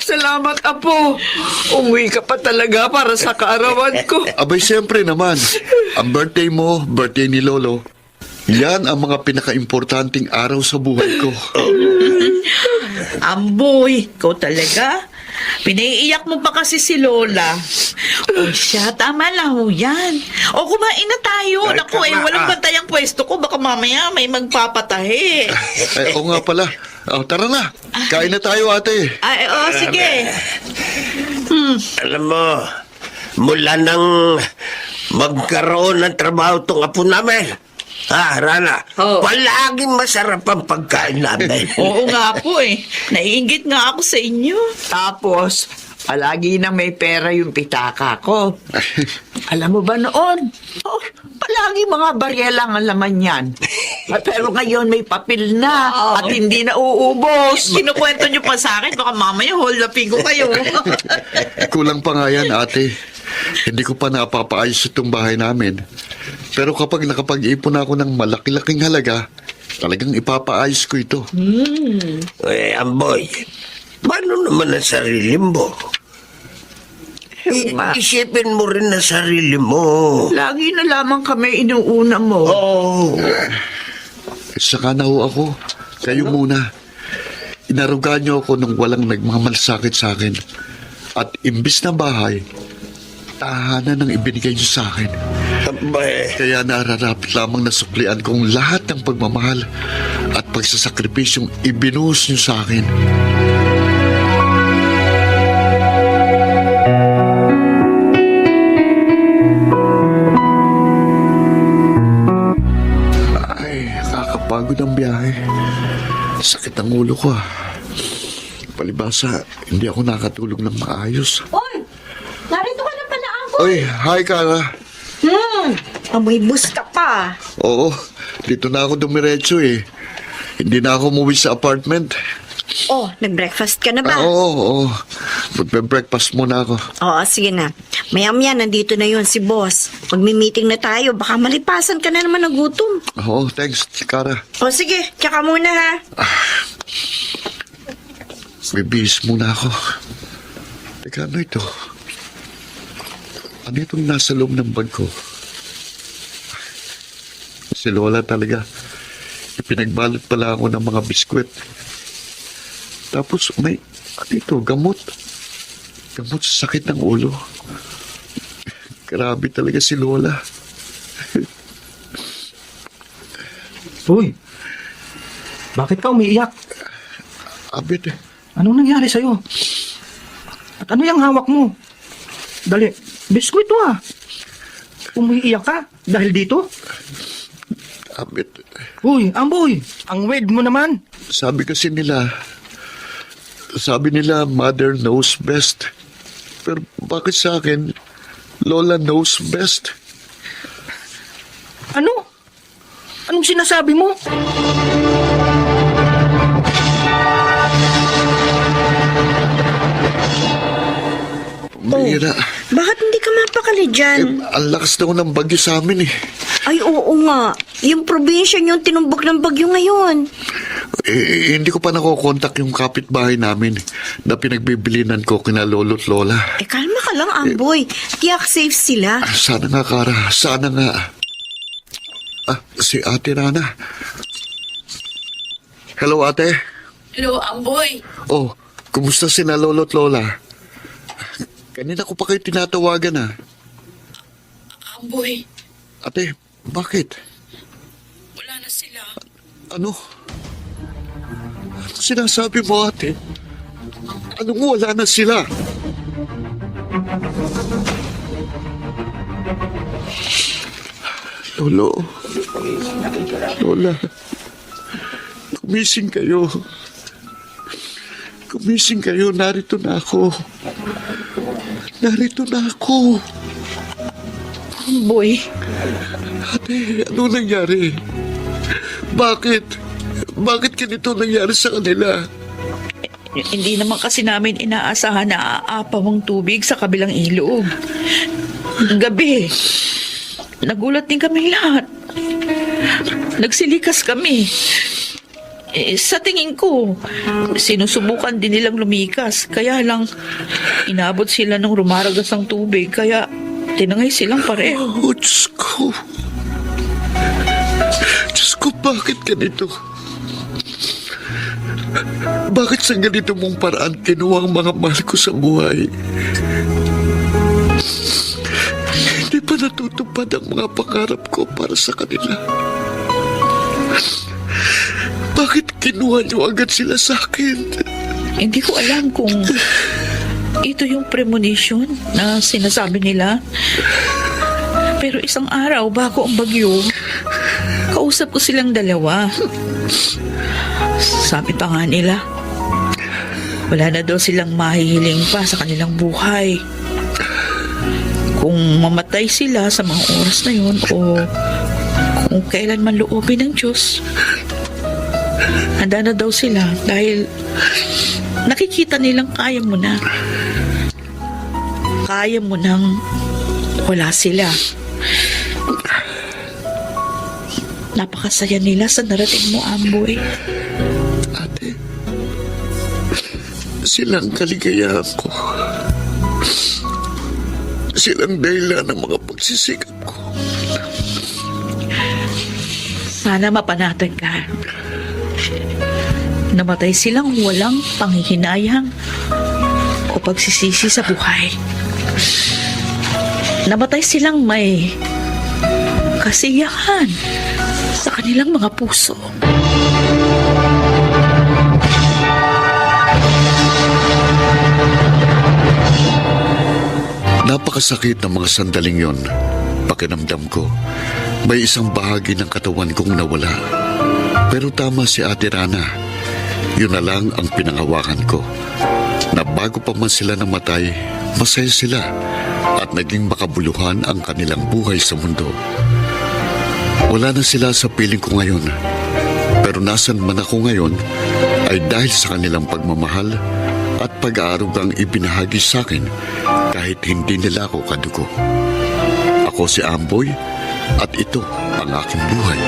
Salamat, Apo. Umuwi ka pa talaga para sa kaarawan ko. Abay, siyempre naman. Ang birthday mo, birthday ni Lolo. Yan ang mga pinaka-importanting araw sa buhay ko. Amboy, ikaw talaga? Pinaiiyak mo pa kasi si Lola. O siya, tama lang ho yan. O kumain na tayo. Ay, Naku, tama walang ka. bantay ang pwesto ko. Baka mamaya may magpapatahi. Oo nga pala. Tara na. Kain na tayo, ate. Ay, sige. Alam mo, mula nang magkaroon ng trabaho tong apo namin, Rana, Oh. palaging masarap ang pagkain namin. Oo nga po eh. Naiingit nga ako sa inyo. Tapos, Palagi na may pera yung pitaka ko. Alam mo ba noon? Oh, palagi mga barya lang ang laman yan. Pero ngayon may papel na at hindi na uubos. Kinukwento niyo pa sa akin, baka mamaya hold upin ko kayo. Kulang pa nga yan, ate. Hindi ko pa napapaayos itong bahay namin. Pero kapag nakapag-ipon ako ng malaki-laking halaga, talagang ipapaayos ko ito. Amboy, paano naman ang sarili mo? Isipin mo rin ang sarili mo. Lagi na lamang kami inuuna mo. Oh. Saka na ho ako. Kayo muna. Inarugaan niyo ako nung walang nagmamalasakit sa akin. At imbis na bahay, tahanan ang ibinigay niyo sa akin. Kaya nararapat lamang na suklian kong lahat ng pagmamahal at pagsasakripisyong ibinuhos niyo sa akin. Ay, kakapagod ang biyahe. Sakit ang ulo ko ah. Palibasa, hindi ako nakatulog ng maayos. Oy! Narito ka na pala, Amboy! Oy, hi Kara. Amoy bus ka pa. Oo, dito na ako dumiretso eh. Hindi na ako umuwi sa apartment. Oh, nag-breakfast ka na ba? Oo. Magbe-breakfast muna ako. Oo, sige na. Maya-maya, nandito na yun si boss. Magmi-meeting na tayo. Baka malipasan ka na naman ng gutom. Oo, thanks, Kara. O sige, tsaka muna ha. Bibihis muna ako. Teka, ano ito? Ano itong nasa loob ng bag ko? Si Lola talaga. Ipinagbalot pala ako ng mga biskwit. Tapos may, ano ito, gamot. Gamot sa sakit ng ulo. Grabe talaga si Lola. Uy, bakit ka umiiyak? Abit eh. Anong nangyari sa'yo? At ano yung hawak mo? Dali, biskwit to ah. Umiiyak ka dahil dito? Abit. Uy, Amboy, ang weird mo naman. Sabi nila, mother knows best. Pero bakit sa akin, Lola knows best? Ano? Anong sinasabi mo? Bihira. Bakit hindi ka mapakali dyan? Ang lakas daw ng bagyo sa amin eh. Ay, oo nga. Yung probinsya niyo tinumbok ng bagyo ngayon. Hindi ko pa nakokontak yung kapitbahay namin na pinagbibilinan ko kina lolo't lola. Kalma ka lang, Amboy. Tiyak safe sila. Sana nga, Kara. Sana nga. Si Ate Rana. Hello, Ate. Hello, Amboy. Oh, kumusta sina lolo't lola? Kanina ko pa kayo tinatawagan ah. Amboy, Ate, bakit? wala na sila. Ano? Ano sinasabi mo, ate? Anong wala na sila? Lolo. Lola. Kumising kayo. Kumising kayo. Narito na ako. Narito na ako. Amboy, Ate, ano nangyari? Bakit? Bakit ganito nangyari sa kanila? hindi naman kasi namin inaasahan na aapaw ang tubig sa kabilang ilog. Gabi, nagulat din kami lahat. Nagsilikas kami. Sa tingin ko, sinusubukan din nilang lumikas. Kaya lang, inabot sila ng rumaragas ang tubig. Kaya, tinangay silang pareho. Oh, Diyos ko. Diyos ko, bakit ganito? Bakit sa ganito mong paraan kinuha ang mga mahal ko sa buhay? Hindi pa natutupad ang mga pangarap ko para sa kanila. Bakit kinuha niyo agad sila sa akin? Hindi ko alam kung ito yung premonition na sinasabi nila. Pero isang araw bago ang bagyo, kausap ko silang dalawa. Sabi pa nga nila, Wala na daw silang mahihiling pa sa kanilang buhay. Kung mamatay sila sa mga oras na yun o kung kailan man loobin ng Diyos, handa na daw sila dahil nakikita nilang kaya mo na. Kaya mo nang wala sila. Napakasaya nila sa narating mo, Amboy. Ate, silang kaligayahan ko. Silang dahilan ng mga pagsisikap ko. Sana mapanatag ka. Namatay silang walang panghihinayang o pagsisisi sa buhay. Namatay silang may kasiyahan sa kanilang mga puso. Napakasakit ng mga sandaling yon. Pakiramdam ko, may isang bahagi ng katawan kong nawala. Pero tama si Ate Rana. Yun na lang ang pinangawakan ko. Na bago pa man sila namatay, masaya sila at naging makabuluhan ang kanilang buhay sa mundo. Wala na sila sa piling ko ngayon. Pero nasan man ako ngayon ay dahil sa kanilang pagmamahal at pag-aarugang ibinahagi sa akin kahit hindi nila ako kadugo. Ako si Amboy at ito ang aking buhay.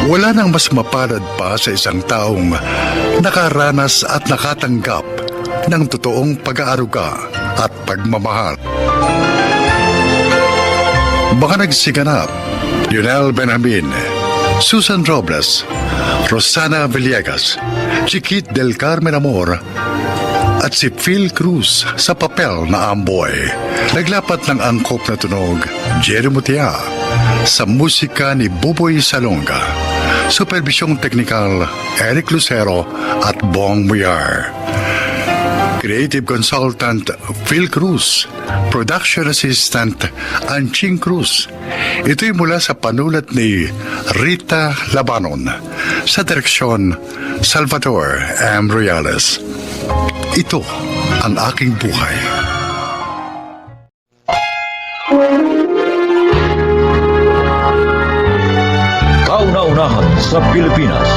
Wala nang mas mapalad pa sa isang taong nakaranas at nakatanggap ng totoong pag-aaruga at pagmamahal. Mga nagsiganap: Lionel Benjamin, Susan Robles, Rosana Villegas, Chiquit del Carmen Amor, at si Phil Cruz sa papel na Amboy. Naglapat ng angkop na tunog, Jerry Mutia, sa musika ni Buboy Salonga. Supervisyong teknikal, Eric Lucero at Bong Muyar. Creative Consultant, Phil Cruz. Production Assistant, Anching Cruz. Ito'y mula sa panulat ni Rita Labanon. Sa direksyon, Salvador M. Reales. Ito ang aking buhay. Kauna-unahan sa Pilipinas.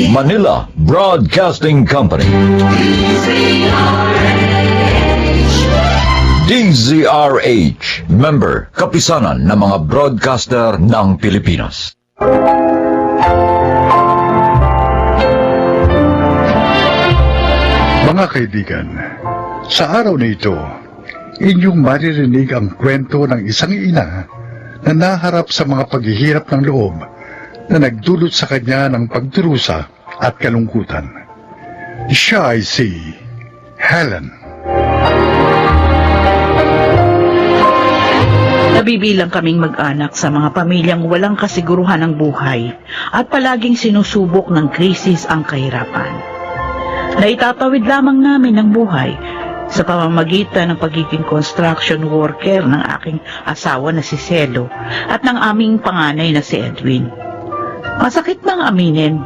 Manila Broadcasting Company. DZRH, member, kapisanan ng mga broadcaster ng Pilipinas. Mga kaibigan, sa araw na ito, inyong maririnig ang kwento ng isang ina na naharap sa mga paghihirap ng loob na nagdulot sa kanya ng pagdurusa at kalungkutan. Siya ay si Helen. Nabibilang kaming mag-anak sa mga pamilyang walang kasiguruhan ng buhay at palaging sinusubok ng krisis ang kahirapan. Naitatawid lamang namin ang buhay sa pamamagitan ng pagiging construction worker ng aking asawa na si Celo at ng aming panganay na si Edwin. Masakit bang aminin?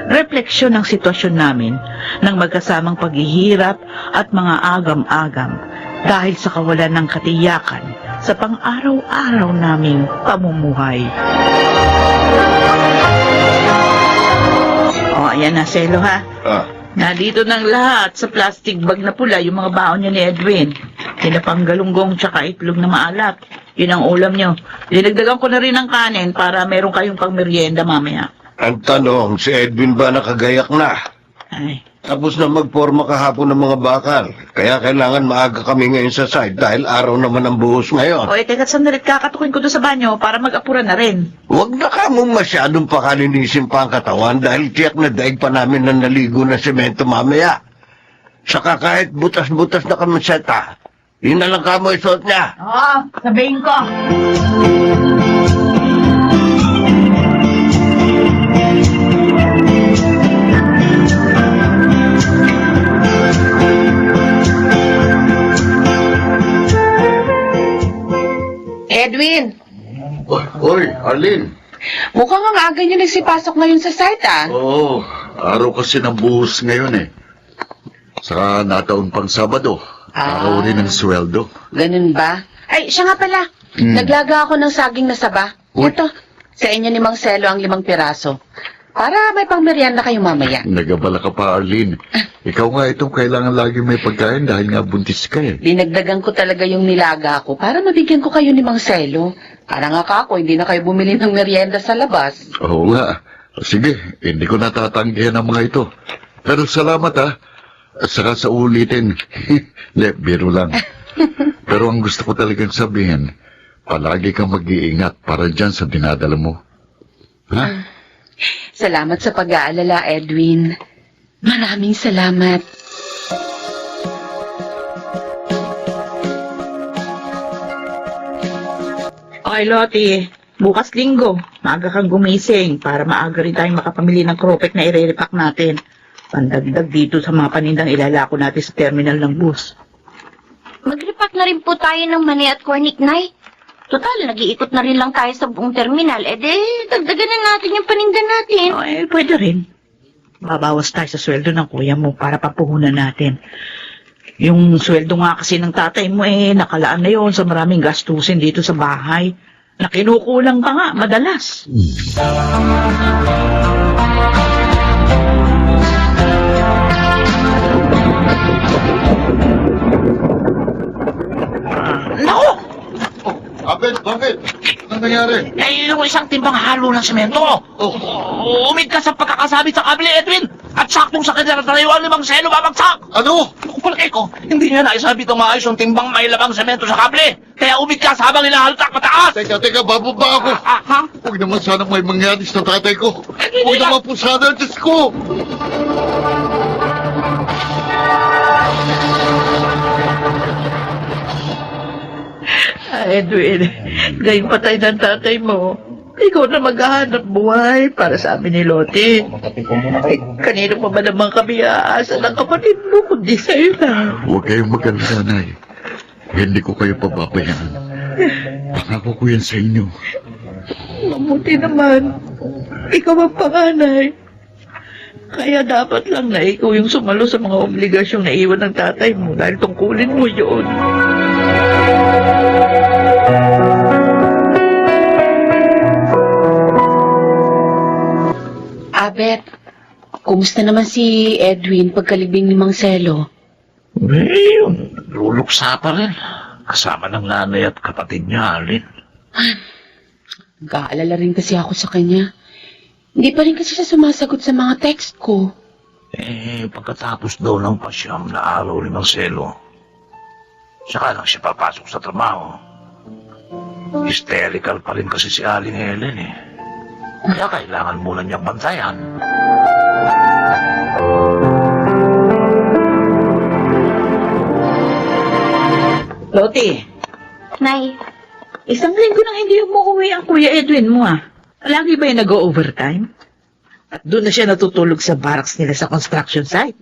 Refleksyon ng sitwasyon namin ng magkasamang paghihirap at mga agam-agam dahil sa kawalan ng katiyakan sa pang-araw-araw naming pamumuhay. O, ayan na, Celo, ha? Nandito ng lahat sa plastic bag na pula yung mga baon niya ni Edwin. Tinapang galunggong tsaka itlog na maalat. Yun ang ulam niyo. Dinagdagan ko na rin ng kanin para meron kayong pang merienda mamaya. Ang tanong, si Edwin ba nakagayak na? Ay, Tapos na magporma kahapon ng mga bakal. Kaya kailangan maaga kami ngayon sa site dahil araw naman ang buhos ngayon. o teka sandalit, kakatukin ko doon sa banyo para mag-apura na rin. Huwag na kamong masyadong pakalinisin pa ang katawan dahil tiyak na daig pa namin na naligo ng semento mamaya. Saka kahit butas-butas na kamiseta, yun na lang kamo isuot niya. Oo, sabihin ko. Edwin, Oy, Arlene. mukhang ang aga niyo nagsipasok ngayon sa site, ah. Oo, araw kasi ng buhos ngayon eh. Saka nataon pang Sabado, araw rin ng sweldo. Ganun ba? Ay, siya nga pala. Naglaga ako ng saging na saba. Uy. Ito, sa inyo ni Mang Selo ang 5 piraso. Para may pangmeryenda kayo mamaya. Nagabala ka pa, Arlene. Ikaw nga itong kailangan lagi may pagkain dahil nga buntis ka eh. Dinagdagan ko talaga yung nilaga ko para mabigyan ko kayo ni Mang Selo. Para nga kako, hindi na kayo bumili ng merienda sa labas. Oo nga. Sige, hindi ko natatanggihan ang mga ito. Pero salamat At saka sa ulitin. Hindi, biro lang. Pero ang gusto ko talagang sabihin, palagi kang mag-iingat para dyan sa dinadala mo. Ha? Salamat sa pag-aalala, Edwin. Maraming salamat. Okay, Lottie. Bukas linggo, maaga kang gumising para maaga rin tayong makapamili ng kropek na ire-repack natin. Pandagdag dito sa mga panindang ilalako natin sa terminal ng bus. Mag-repack na rin po tayo ng mani at cornic, Nay. Total, nag-iikot na rin lang tayo sa buong terminal. Dagdagan na natin yung paninda natin. Pwede rin. Babawas tayo sa sweldo ng kuya mo para papuhunan natin. Yung sweldo nga kasi ng tatay mo nakalaan na yon sa maraming gastusin dito sa bahay. Na kinukulang pa nga, madalas. Naku! Bakit? Anong nangyari? Yung isang timbang halo ng semento. Umid ka sa pagkakasabit sa kable, Edwin. At saktong sa kanya natayuan 5 selo babagsak. Ano? Naku, palagay ko, hindi niya naisabit ang maayos yung timbang may labang semento sa kable. Kaya umid ka sa habang hinahaltak pataas. Teka, bababa ako. Ha? Huwag naman sana may mangyari sa tatay ko. Huwag naman po sana, Diyos ko. Edwin, ngayon patay ng tatay mo. Ikaw na maghahanap buhay para sa amin ni Lottie. Kanino pa ba naman kami aasa ng kapatid mo kundi sa'yo na? Huwag kayong mag-alala, Nay. Hindi ko kayo pababayaan. Pangako ko yan sa inyo. Mabuti naman. Ikaw ang panganay. Kaya dapat lang na ikaw yung sumalo sa mga obligasyong naiwan ng tatay mo dahil tungkulin mo yun. Abet, kumusta naman si Edwin pagkalibing ni Mang Selo? Luluksa pa rin. Kasama ng nanay at kapatid niya, Alin. Nag-aalala rin kasi ako sa kanya. Hindi pa rin kasi siya sumasagot sa mga text ko. Pagkatapos daw ng pasyam na araw ni Marcelo, saka lang siya papasok sa trabaho. Hysterical pa rin kasi si Aling Helen Kaya kailangan muna niyang bantayan. Lottie, Nay, isang linggo nang hindi umuwi ang Kuya Edwin mo Lagi ba yung nag-overtime? At doon na siya natutulog sa barracks nila sa construction site.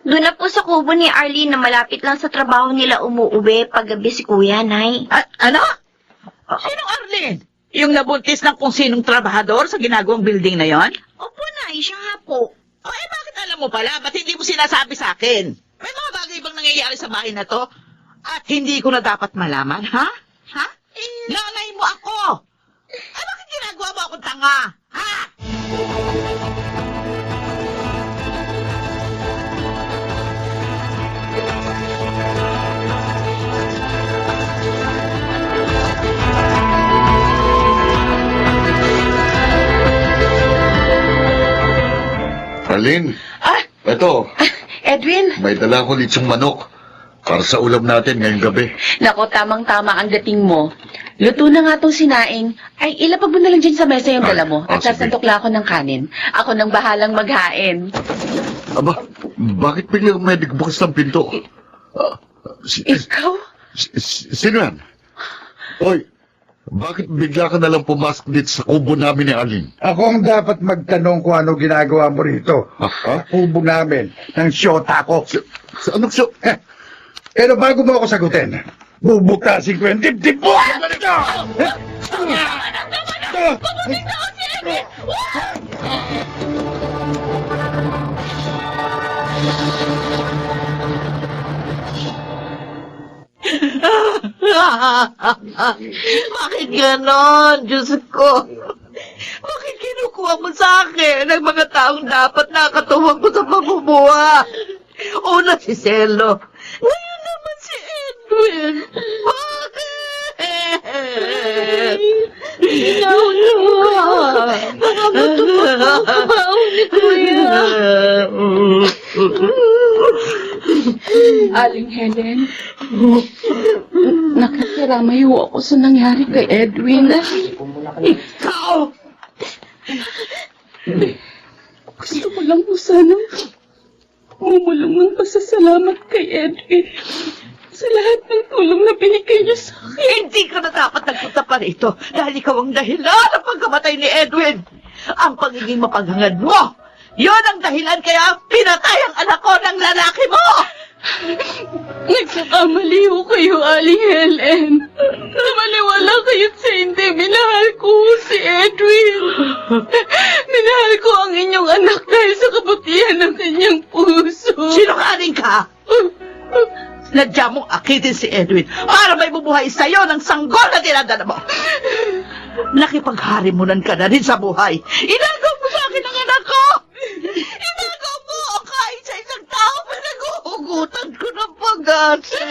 doon na po sa kubo ni Arlene na malapit lang sa trabaho nila umuuwi paggabi si Kuya, Nay. Ano? Sinong Arlene? Yung nabuntis ng kung sinong trabahador sa ginagawang building na yon? Opo, Nay, siya nga po. Bakit alam mo pala? Ba't hindi mo sinasabi sa akin? May mga bagay bang nangyayari sa bahay na to? At hindi ko na dapat malaman, ha? Ha? Nanay mo ako! Bakit ginagawa mo akong tanga? Ha? Arlene, eto, Edwin, may dala ko litsong manok para sa ulam natin ngayong gabi. nako tamang-tama ang dating mo. Luto na nga tong sinaing. Ay, ilapag mo na lang dyan sa mesa yung dala mo. At sige. sasandok lang ako ng kanin. Ako nang bahalang maghain. Aba, bakit biglang may nagbukas ng pinto? Ikaw? Sino yan? Oy, bakit bigla ka nalang pumasok dito sa kubo namin ni Aling? Ako ang dapat magtanong kung ano ginagawa mo rito. Ha? Kubo namin ng siyota ko. Sa anong siyo? Pero bago mo ako sagutin, bubuktasin ko yung dibdib mo! Bakit ganon, Diyos ko? Bakit kinukuha mo sa akin ang mga taong dapat nakatuwang ko sa pamumuha? Una si Celo. Ngayon naman si Edwin. Bakit? ni Kuya. Aling Helen, nakikiramay ho ako sa nangyari kay Edwin. Ikaw! Gusto ko lang po sanang umulong ng pasasalamat kay Edwin sa lahat ng tulong na binigay niyo sa akin. Hindi ka na dapat nagpunta pa rito dahil ikaw ang dahilan ng pagkamatay ni Edwin. Ang pagiging mapaghangad mo, yon ang dahilan kaya pinatay ang anak ko ng lalaki mo! Nagkakamali ho kayo, Aling Helen. Namaniwala kayo sa hindi. Minahal ko si Edwin. Minahal ko ang inyong anak dahil sa kabutihan ng kanyang puso. Sinungaling ka! Nadya mong akitin si Edwin para may bubuhay sa'yo ng sanggol na dinadala mo. Nakipagharimunan ka na rin sa buhay. Inagaw mo sa akin ang anak ko! Inagaw mo ang kahit sa isang tao pinag-uugutan ko ng pag-asa.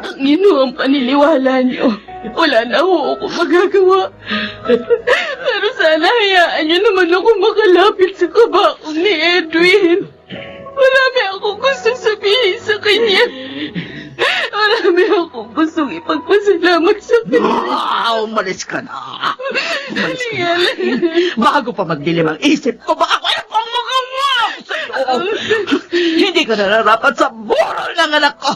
Ang inuang paniniwala niyo. Wala na ho ako magagawa. Pero sana hayaan niyo naman ako makalapit sa kabakong ni Edwin. Marami akong gustong sabihin sa kanya. Marami akong gustong ipagpasalamat sa kanya. Umalis ka na. Umalis ka na. Bago pa magdilim ang isip ko, baka ko yung pamagawa sa'yo. Hindi ka nararapat sa burol ng anak ko.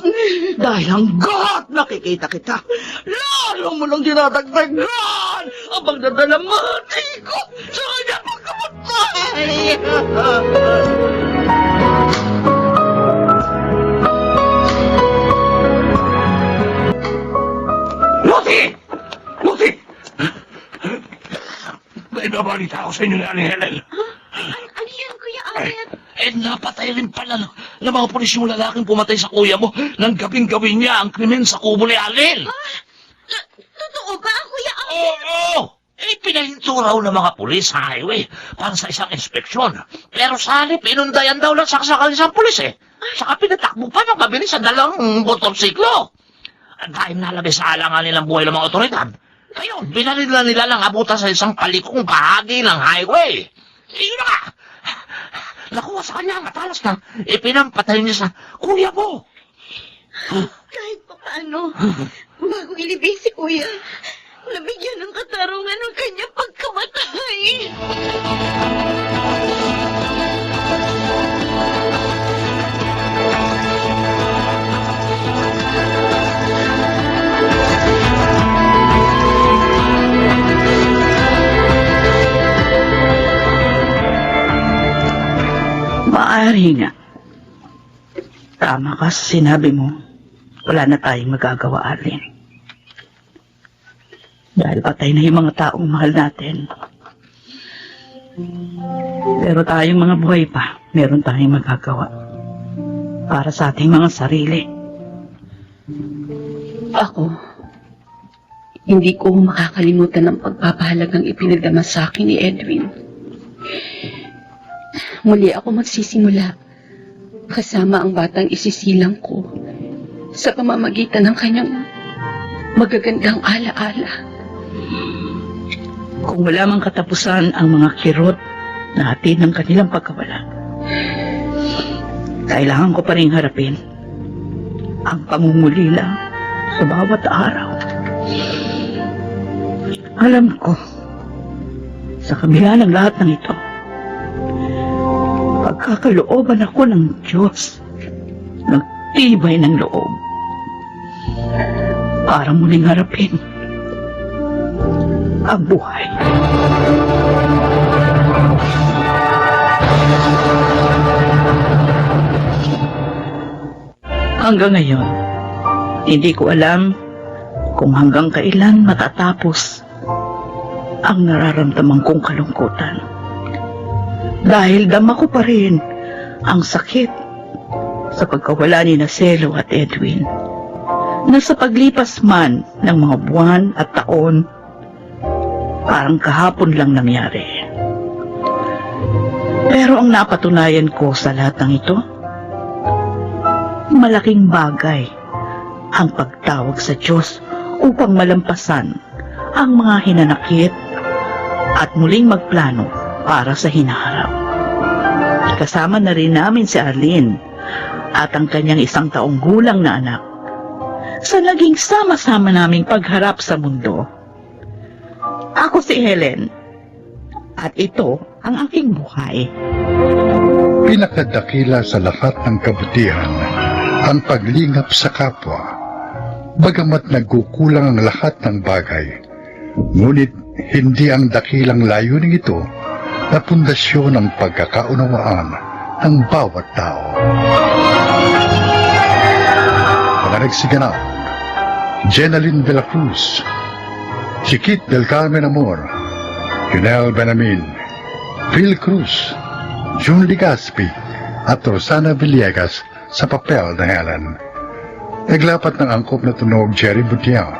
Dahil hanggat nakikita kita, lalo mo lang dinadagdagan ang pagdadalamati ko sa kanya pagkamatay. Lucy! Lucy! May babalita ako sa inyo ni Aling Helen. Ano yan, Kuya Albert? Napatay rin pala ng mga pulis yung lalaking pumatay sa kuya mo nang gabing-gawin niya ang krimen sa kubo ni Alin. Totoo ba, Kuya Albert? Oo! Pinahinto raw ng mga pulis sa highway para sa isang inspeksyon. Pero sa halip, inundayan daw lang saksakan isang pulis eh. Saka pinatakbo pa ng mabilis sa dalang motorsiklo. Dahil nalabis sa alangan nilang buhay ng mga otoridad. Ayun, binalila nila lang abutan sa isang palikong bahagi ng highway. Yun na nga! Nakuha sa kanya ang matalas na ipinampatay niya sa kuya mo. Kahit pa paano, bago ilibing si Kuya, nabigyan ng katarungan ng kanyang pagkamatay. Maaari nga. Tama ka sa sinabi mo. Wala na tayong magagawa, Arlene. Dahil patay na yung mga taong mahal natin. Pero tayong mga buhay pa, meron tayong magagawa. Para sa ating mga sarili. Ako, hindi ko makakalimutan ang pagpapahalagang ipinagdama sa akin ni Edwin. Muli ako magsisimula kasama ang batang isisilang ko sa pamamagitan ng kanyang magagandang alaala. Kung wala mang katapusan ang mga kirot na hatid ng kanilang pagkawala, kailangan ko pa rin harapin ang pangungulila sa bawat araw. Alam ko, sa kabila ng lahat ng ito, pagkakalooban ako ng Diyos, nagtibay ng loob, para muling harapin ang buhay. Hanggang ngayon, hindi ko alam kung hanggang kailan matatapos ang nararamdaman kong kalungkutan. Dahil dama ko pa rin ang sakit sa pagkawala ni Nacelo at Edwin, na sa paglipas man ng mga buwan at taon, parang kahapon lang nangyari. Pero ang napatunayan ko sa lahat ng ito, malaking bagay ang pagtawag sa Diyos upang malampasan ang mga hinanakit at muling magplano para sa hinaharap. Kasama na rin namin si Arlene at ang kanyang 1 taong gulang na anak sa naging sama-sama naming pagharap sa mundo. Ako si Helen at ito ang aking buhay. Pinakadakila sa lahat ng kabutihan ang paglingap sa kapwa. Bagamat nagkukulang ang lahat ng bagay, ngunit hindi ang dakilang layuning ito na pundasyon ng pagkakaunawaan ng bawat tao. Mga nagsiganap, Jenaline de la Cruz, Chiquit del Carmen Amor, Yunel Benamin, Phil Cruz, June Ligaspi, at Rosana Villegas sa papel na Helen. Naglapat ng angkop na tunog Jerry Butiao,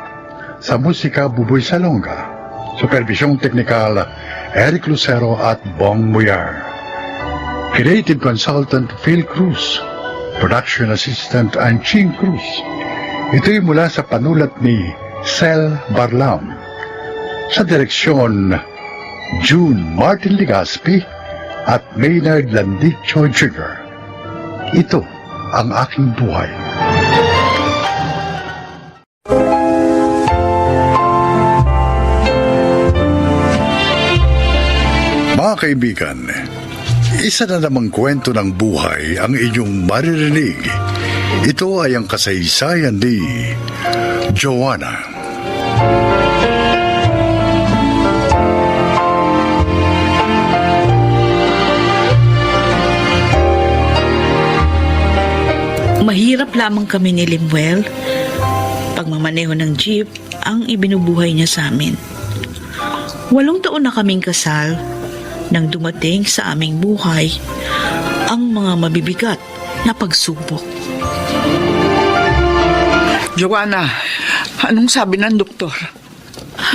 sa musika Buboy Salonga, supervisyong teknikal Eric Lucero at Bong Muyar. Creative consultant Phil Cruz, production assistant Anching Cruz. Ito'y mula sa panulat ni Sel Barlam. Sa direksyon June Martin Ligaspi at Maynard Landicho Jr. Ito ang aking buhay. Mga kaibigan, isa na namang kwento ng buhay ang inyong maririnig. Ito ay ang kasaysayan ni Joanna. Mahirap lamang kami ni Limuel. Pagmamaneho ng jeep ang ibinubuhay niya sa amin. 8 taon na kaming kasal nang dumating sa aming buhay ang mga mabibigat na pagsubok. Joanna, anong sabi ng doktor?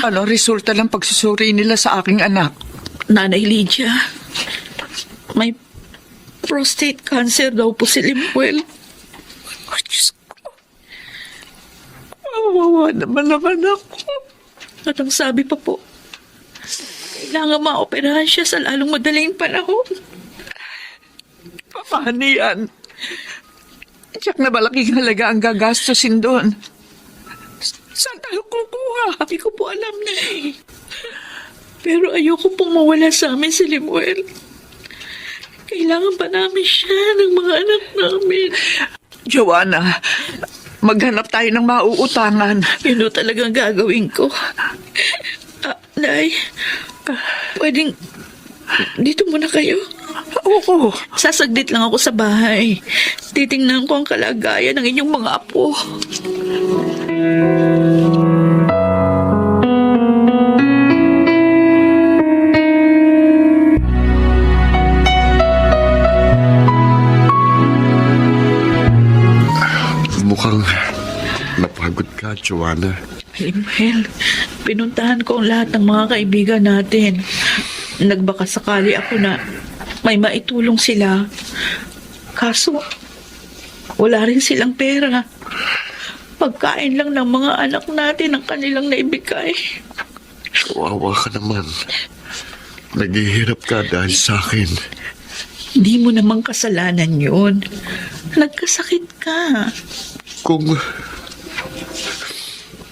Ano resulta ng pagsusuri nila sa aking anak? Nanay Lydia, may prostate cancer daw po si Limuel. Oh, Diyos ko. Kawawa naman ang anak ko. At ang sabi pa po, kailangan maoperahan siya sa lalong madaling panahon. Paano yan? Tiyak na malaking halaga ang gagastusin doon. Saan tayo kukuha? Hindi ko po alam na eh. Pero ayoko pong mawala sa amin si Limuel. Kailangan pa namin siya ng mga anak namin. Joanna, maghanap tayo ng mauutangan. Yun o talagang gagawin ko. Nay, pwedeng dito muna kayo? Oo. Sasaglit lang ako sa bahay. Titingnan ko ang kalagayan ng inyong mga apo. Mukhang napagod ka, Joanna. Limuel, pinuntahan ko ang lahat ng mga kaibigan natin. Nagbaka sakali ako na may maitulong sila. Kaso, wala rin silang pera. Pagkain lang ng mga anak natin ang kanilang naibigay. Kawawa ka naman. Naghihirap ka dahil sa akin. Hindi mo namang kasalanan yun. Nagkasakit ka.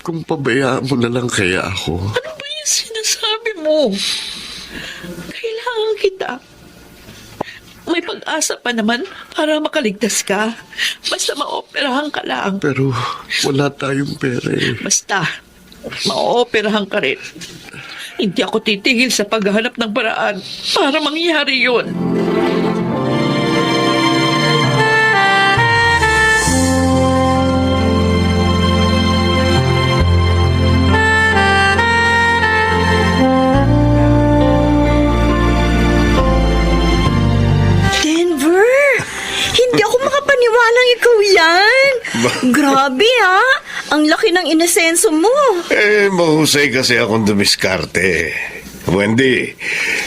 Kung pabayaan mo na lang kaya ako. Ano ba yung sinasabi mo? Kailangan kita. May pag-asa pa naman para makaligtas ka. Basta maoperahan ka lang. Pero wala tayong pera eh. Basta, maoperahan ka rin. Hindi ako titigil sa paghahanap ng paraan para mangyari yun. Grabe ha! Ang laki ng inasenso mo. Mahusay kasi akong dumiskarte. Wendy,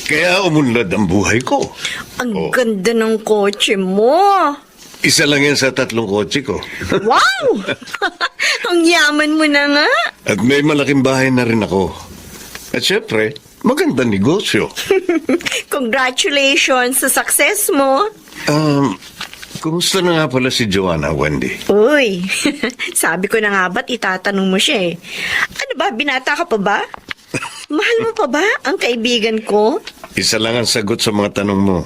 kaya umunlad ang buhay ko. Ang ganda ng kotse mo. Isa lang yan sa 3 kotse ko. Wow! Ang yaman mo na nga. At may malaking bahay na rin ako. At syempre, magandang negosyo. Congratulations sa success mo. Kumusta na nga pala si Joanna, Wendy? Uy, sabi ko na nga ba't itatanong mo siya eh. Ano ba, binata ka pa ba? Mahal mo pa ba ang kaibigan ko? Isa lang ang sagot sa mga tanong mo.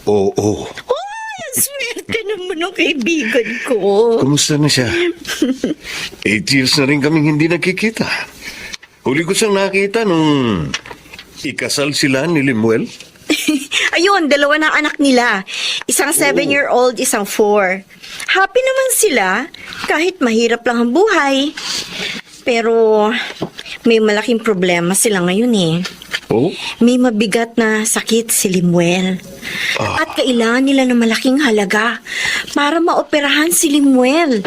Oo. Uy, ang swerte naman ng kaibigan ko. Kumusta na siya? 8 years na rin kaming hindi nakikita. Huli ko siyang nakita nung ikasal sila ni Limuel. Ayun, 2 ng anak nila. Isang 7-year-old, isang 4. Happy naman sila kahit mahirap lang ang buhay. Pero may malaking problema sila ngayon eh. Oh? May mabigat na sakit si Limuel. At kailangan nila ng malaking halaga para maoperahan si Limuel.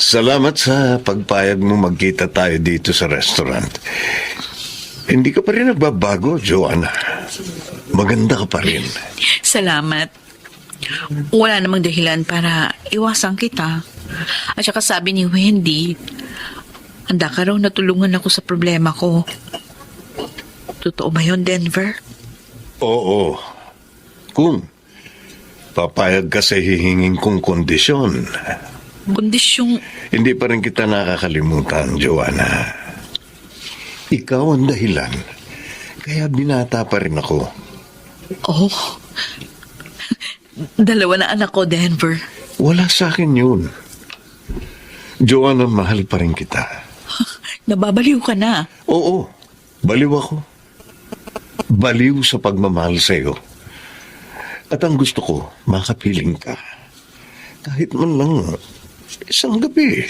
Salamat sa pagpayag mo magkita tayo dito sa restaurant. Hindi ka pa rin nagbabago, Joanna. Maganda ka pa rin. Salamat. Wala namang dahilan para iwasan kita. At saka sabi ni Wendy, handa ka raw na tulungan ako sa problema ko. Totoo ba yun, Denver? Oo. Kung papayag ka sa hihingin kong kondisyon. Kondisyong... Hindi pa rin kita nakakalimutan, Joanna. Ikaw ang dahilan. Kaya binata pa rin ako. Oh, 2 na anak ko, Denver. Wala sa akin yun. Joanna, mahal pa rin kita. Nababaliw ka na. Oo, baliw ako. Baliw sa pagmamahal sa'yo. At ang gusto ko, makapiling ka. Kahit man lang isang gabi.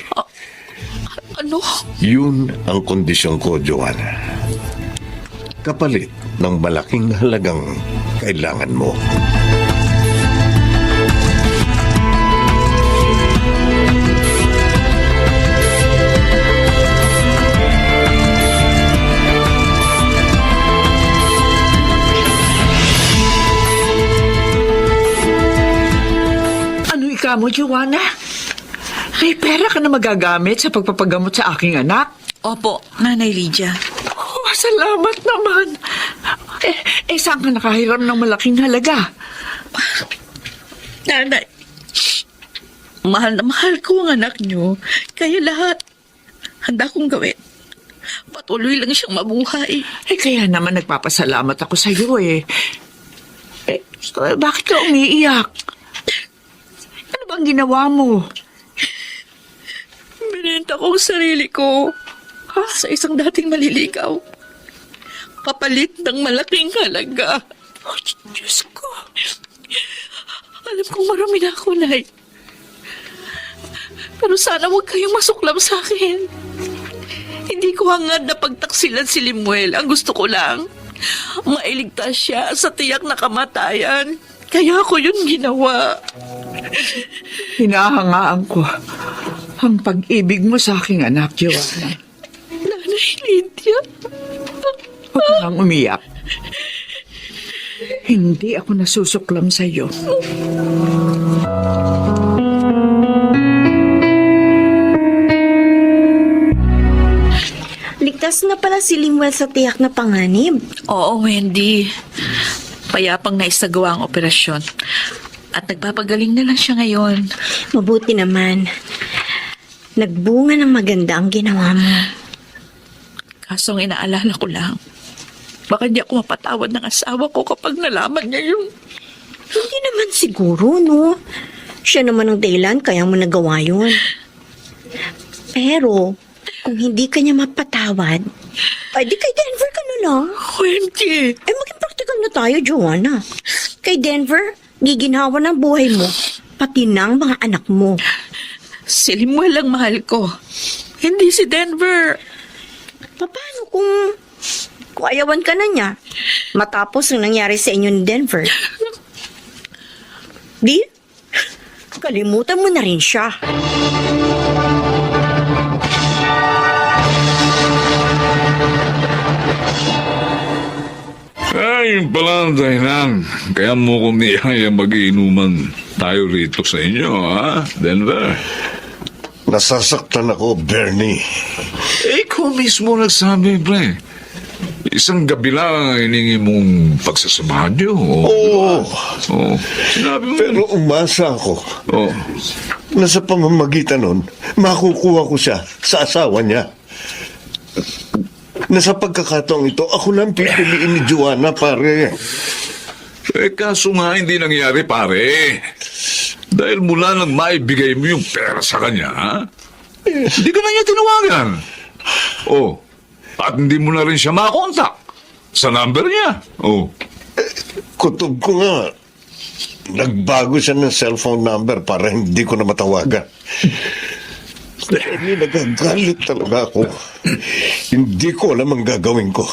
Ano? Yun ang kondisyon ko, Joanna. Kapalit ng malaking halagang kailangan mo. Ano ikaw mo, Joanna? May pera ka na magagamit sa pagpapagamot sa aking anak? Opo, Nanay Lydia. Oh, salamat naman. Saan ka nakahiram ng malaking halaga? Nanay, mahal na mahal ko ang anak niyo. Kaya lahat, handa kong gawin. Patuloy lang siyang mabuhay. Kaya naman nagpapasalamat ako sa iyo eh. Bakit ka umiiyak? Ano bang ginawa mo? Binenta ko ang sarili ko sa isang dating maliligaw. Kapalit ng malaking halaga. Oh, Diyos ko. Alam kong marami na ako, Nay. Pero sana huwag kayong masuklam sa akin. Hindi ko hangad na pagtaksilan si Limuel. Ang gusto ko lang, mailigtas siya sa tiyak na kamatayan. Kaya ako yun ginawa. Hinahangaan ko ang pag-ibig mo sa aking anak, Joanna. Nanay Lydia. Huwag ka nang umiyak. Hindi ako nasusuklam sa iyo. Ligtas na pala si Limuel sa tiyak na panganib. Oo, Wendy. Payapang naisagawa ang operasyon. At nagpapagaling na lang siya ngayon. Mabuti naman. Nagbunga ng maganda ang ginawa mo. Kaso ang inaalala ko lang, baka di ako mapatawad ng asawa ko kapag nalaman niya yung... Hindi naman siguro, no? Siya naman ang dahilan kaya mo nagawa yun. Pero, kung hindi ka niya mapatawad, ay di kay Denver ka na lang. Wendy! Ay maging practical na tayo, Joanna. Kay Denver, giginhawa ng buhay mo, pati ng mga anak mo. Si Limuel ang mahal ko. Hindi si Denver. Paano kung ayawan ka na niya. Matapos ang nangyari sa inyo ni Denver. Di? Kalimutan mo na rin siya. Ay, yun pala ang dahilan. Kaya mo kong niyaya mag-iinuman tayo rito sa inyo, ha, Denver? Nasasaktan ako, Bernie. Ikaw mismo nagsabi, pre. Isang gabi lang ang hiningi mong pagsasamahan niyo. Oo. Oh, sinabi mo. Pero umasa ako Oh. na sa pamamagitan nun, makukuha ko siya sa asawa niya. Na sa pagkakataong ito, ako lang pipiliin ni Joanna, pare. Kaso nga hindi nangyari, pare. Dahil mula nang maibigay mo yung pera sa kanya, hindi ka na niya tinawagan. Oh, at hindi mo na rin siya makontak sa number niya. Oh. Kutob ko nga, nagbago siya ng cellphone number para hindi ko na matawagan. Bernie, nagagalit talaga ako. Hindi ko alam ang gagawin ko.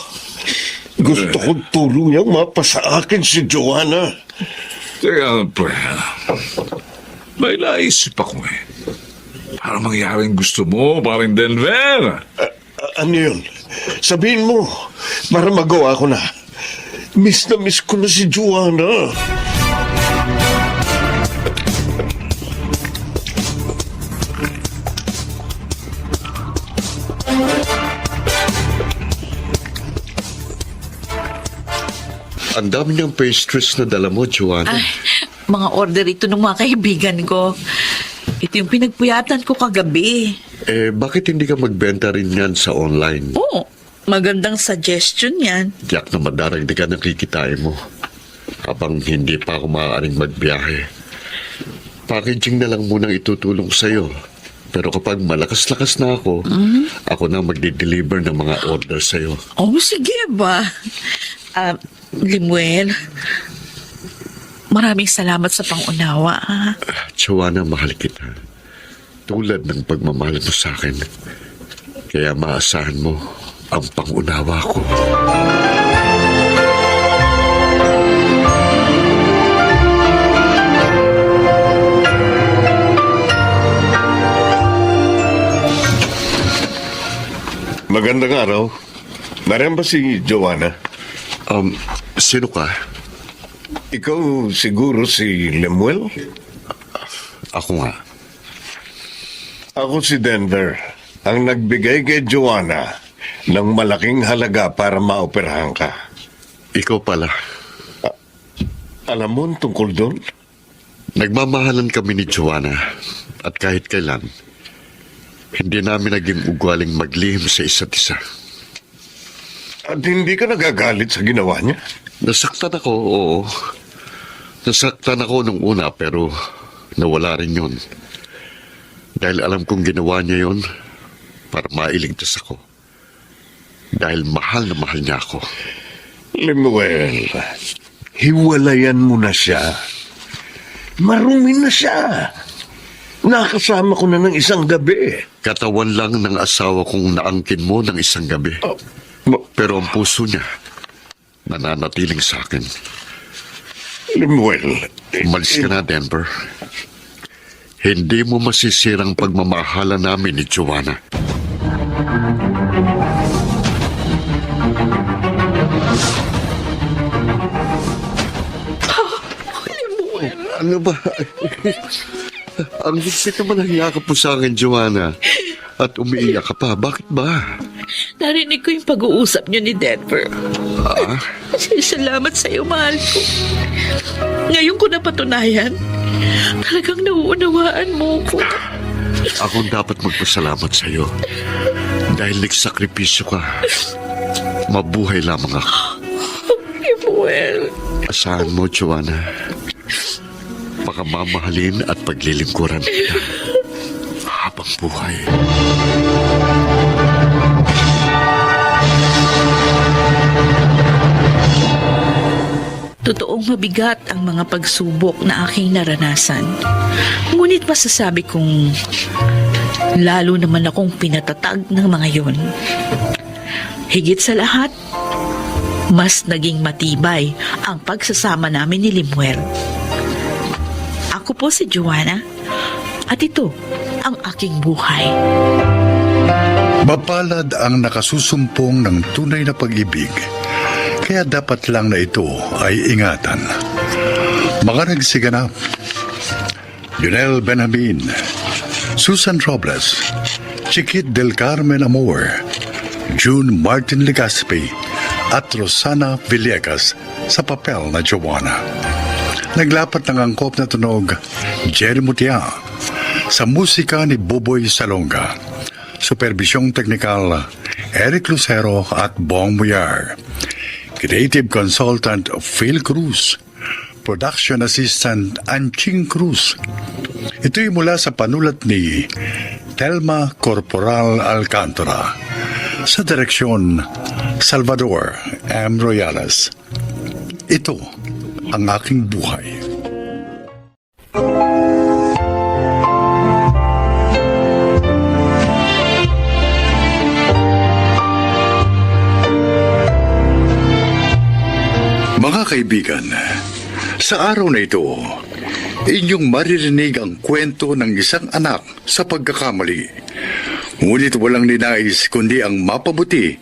Gusto ko tuluyang mapasa akin si Joanna. Teka, pre. May naisip ako eh. Para mangyaring gusto mo, parang Denver. Ano yun? Sabihin mo, para magawa ko na. Miss na miss ko na si Joanna. Ang dami niyang pastries na dala mo, Joanna. Ay, mga order ito ng mga kaibigan ko. Ito yung pinagpuyatan ko kagabi. Bakit hindi ka magbenta rin yan sa online? Oo, magandang suggestion yan. Tiyak na madaragdi ka ng kikitain mo. Habang hindi pa ako maaaring magbiyahe. Packaging na lang munang itutulong sa'yo. Pero kapag malakas-lakas na ako, ako na magde-deliver ng mga order sa'yo. Oh, sige ba? Limuel, maraming salamat sa pangunawa. Joanna, mahal kita. Tulad ng pagmamahal mo sa akin. Kaya maasahan mo ang pangunawa ko. Magandang araw. Nariyan ba si Joanna? Sino ka? Ikaw siguro si Lemuel? Ako nga. Ako si Denver, ang nagbigay kay Joanna ng malaking halaga para maoperahan ka. Ikaw pala. Alam mo ang tungkol doon? Nagmamahalan kami ni Joanna at kahit kailan, hindi namin naging ugwaling maglihim sa isa't isa. At hindi ka nagagalit sa ginawa niya? Nasaktan ako, oo. Nasaktan ako nung una pero nawala rin yun. Dahil alam kong ginawa niya yun para mailigtas ako. Dahil mahal na mahal niya ako. Lemuel, hiwalayan mo na siya. Marumi na siya. Nakasama ko na ng isang gabi. Katawan lang ng asawa kong naangkin mo ng isang gabi. Pero ang puso niya, nananatiling sa akin. Lemuel. Umalis ka na, Denver. Hindi mo masisirang pagmamahala namin ni Joanna. Ano ba? Ang higpit naman ang yakap mo sa akin, Joanna. At umiiyak ka pa. Bakit ba? Narinig ko yung pag-uusap niyo ni Denver. Salamat sa iyo, mahal ko. Ngayon ko napatunayan, talagang nauunawaan mo ko. Ako dapat magpasalamat sa iyo. Dahil nagsakripisyo ka. Mabuhay lamang ako. Imuel. Asahan mo, Joanna. Pakamamahalin at paglilingkuran kita habang buhay. Totoong mabigat ang mga pagsubok na aking naranasan. Ngunit masasabi kong lalo naman akong pinatatag ng mga yon. Higit sa lahat, mas naging matibay ang pagsasama namin ni Limuel. Ako po si Joanna at ito ang aking buhay. Mapalad ang nakasusumpong ng tunay na pag-ibig, kaya dapat lang na ito ay ingatan. Mga nagsiganap: Junel Benjamin, Susan Robles, Chiquit del Carmen Amor, June Martin Legaspi, at Rosana Villegas sa papel na Joanna. Naglapat ng angkop na tunog Jerry Mutia, sa musika ni Boboy Salonga, supervisyong teknikal Eric Lucero at Bong Muyar, creative consultant Phil Cruz, production assistant Anching Cruz. Ito'y mula sa panulat ni Telma Corporal Alcantara, sa direksyon Salvador M. Royales. Ito ang aking buhay. Mga kaibigan, sa araw na ito, inyong maririnig ang kwento ng isang anak sa pagkakamali. Ngunit walang ninais kundi ang mapabuti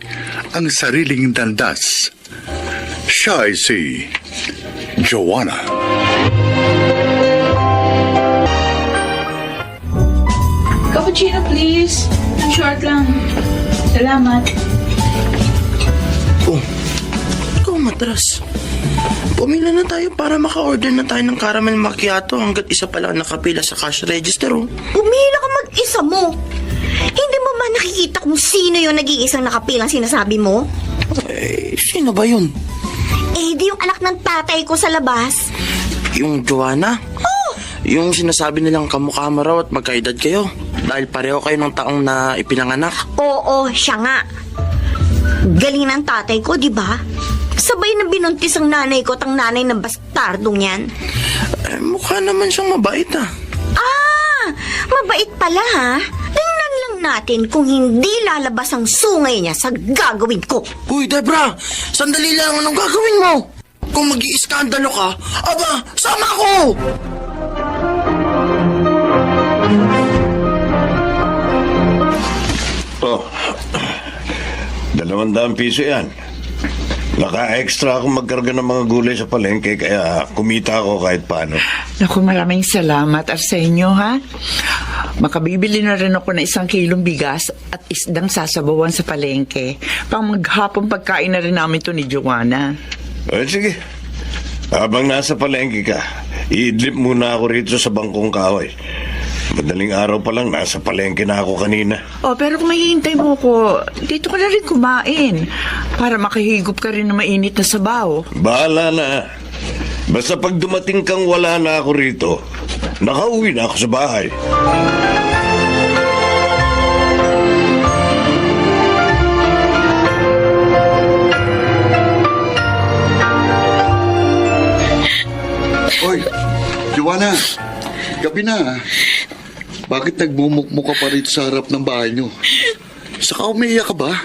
ang sariling landas. Siya ay si Joanna. Cappuccino please. Short lang. Salamat. Oh, ikaw matras. Pumila na tayo para maka-order na tayo ng caramel macchiato hanggat isa pa lang nakapila sa cash register. Oh. Pumila ka mag-isa mo. Hindi mo ba nakikita kung sino yung nag-iisang nakapilang sinasabi mo? Eh, sino ba yun? Eh, di yung anak ng tatay ko sa labas. Yung Joanna? Oh! Yung sinasabi nilang kamukha mo raw at magkaedad kayo. Dahil pareho kayo ng taong na ipinanganak. Oo, siya nga. Galing ng tatay ko, di ba? Sabay na binuntis ang nanay ko at ang nanay ng bastardong yan. Eh, mukha naman siyang mabait ah. Ah! Mabait pala ha? Tingnan lang natin kung hindi lalabas ang sungay niya sa gagawin ko. Uy, Debra! Sandali lang, anong gagawin mo? Kung mag-iiskandalo ka, aba, sama ko! Oh, 200 piso yan. Naka-extra akong magkarga ng mga gulay sa palengke, kaya kumita ako kahit paano. Naku, maraming salamat sa inyo, ha? Makabibili na rin ako ng 1 kilong bigas at isdang sasabawan sa palengke. Pang maghapong pagkain na rin namin to ni Joanna. Sige. Habang nasa palengke ka, iidlip muna ako rito sa bangkong kahoy. Madaling araw pa lang, nasa palengke na ako kanina. Oh, pero kung mahihintay mo ko, dito ka na rin kumain. Para makahigop ka rin na mainit na sabaw. Bahala na. Basta pag dumating kang wala na ako rito, nakauwi na ako sa bahay. Oy, Joanna, gabi na. Bakit nagmumukmuk ka pa rito sa harap ng bahay nyo? Saka umiiyak ka ba?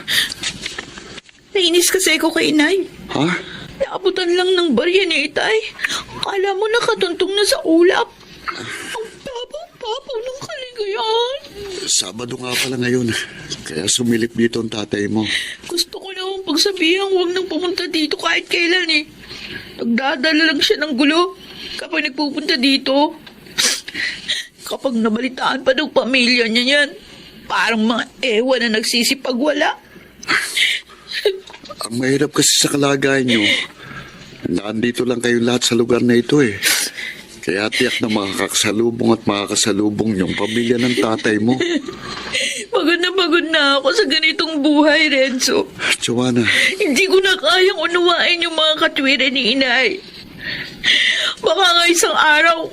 Nainis kasi ako kay Inay. Ha? Naabutan lang ng barya ni Itay. Akala mo nakatuntong na sa ulap. Ang papaw ng kaligayahan. Sabado nga pala ngayon. Kaya sumilip dito ang tatay mo. Gusto ko naman pagsabihan huwag nang pumunta dito kahit kailan eh. Nagdadala lang siya ng gulo kapag nagpupunta dito. Kapag nabalitaan pa ng pamilya niya yan, parang mga ewan na nagsisipagwala. Ang mahirap kasi sa kalagayan nyo, nandito lang kayo lahat sa lugar na ito eh. Kaya tiyak na makakasalubong at makakasalubong yung pamilya ng tatay mo. Pagod na ako sa ganitong buhay, Renzo. Joanna. Hindi ko na kayang unawain yung mga katwiran ni Inay. Baka nga isang araw,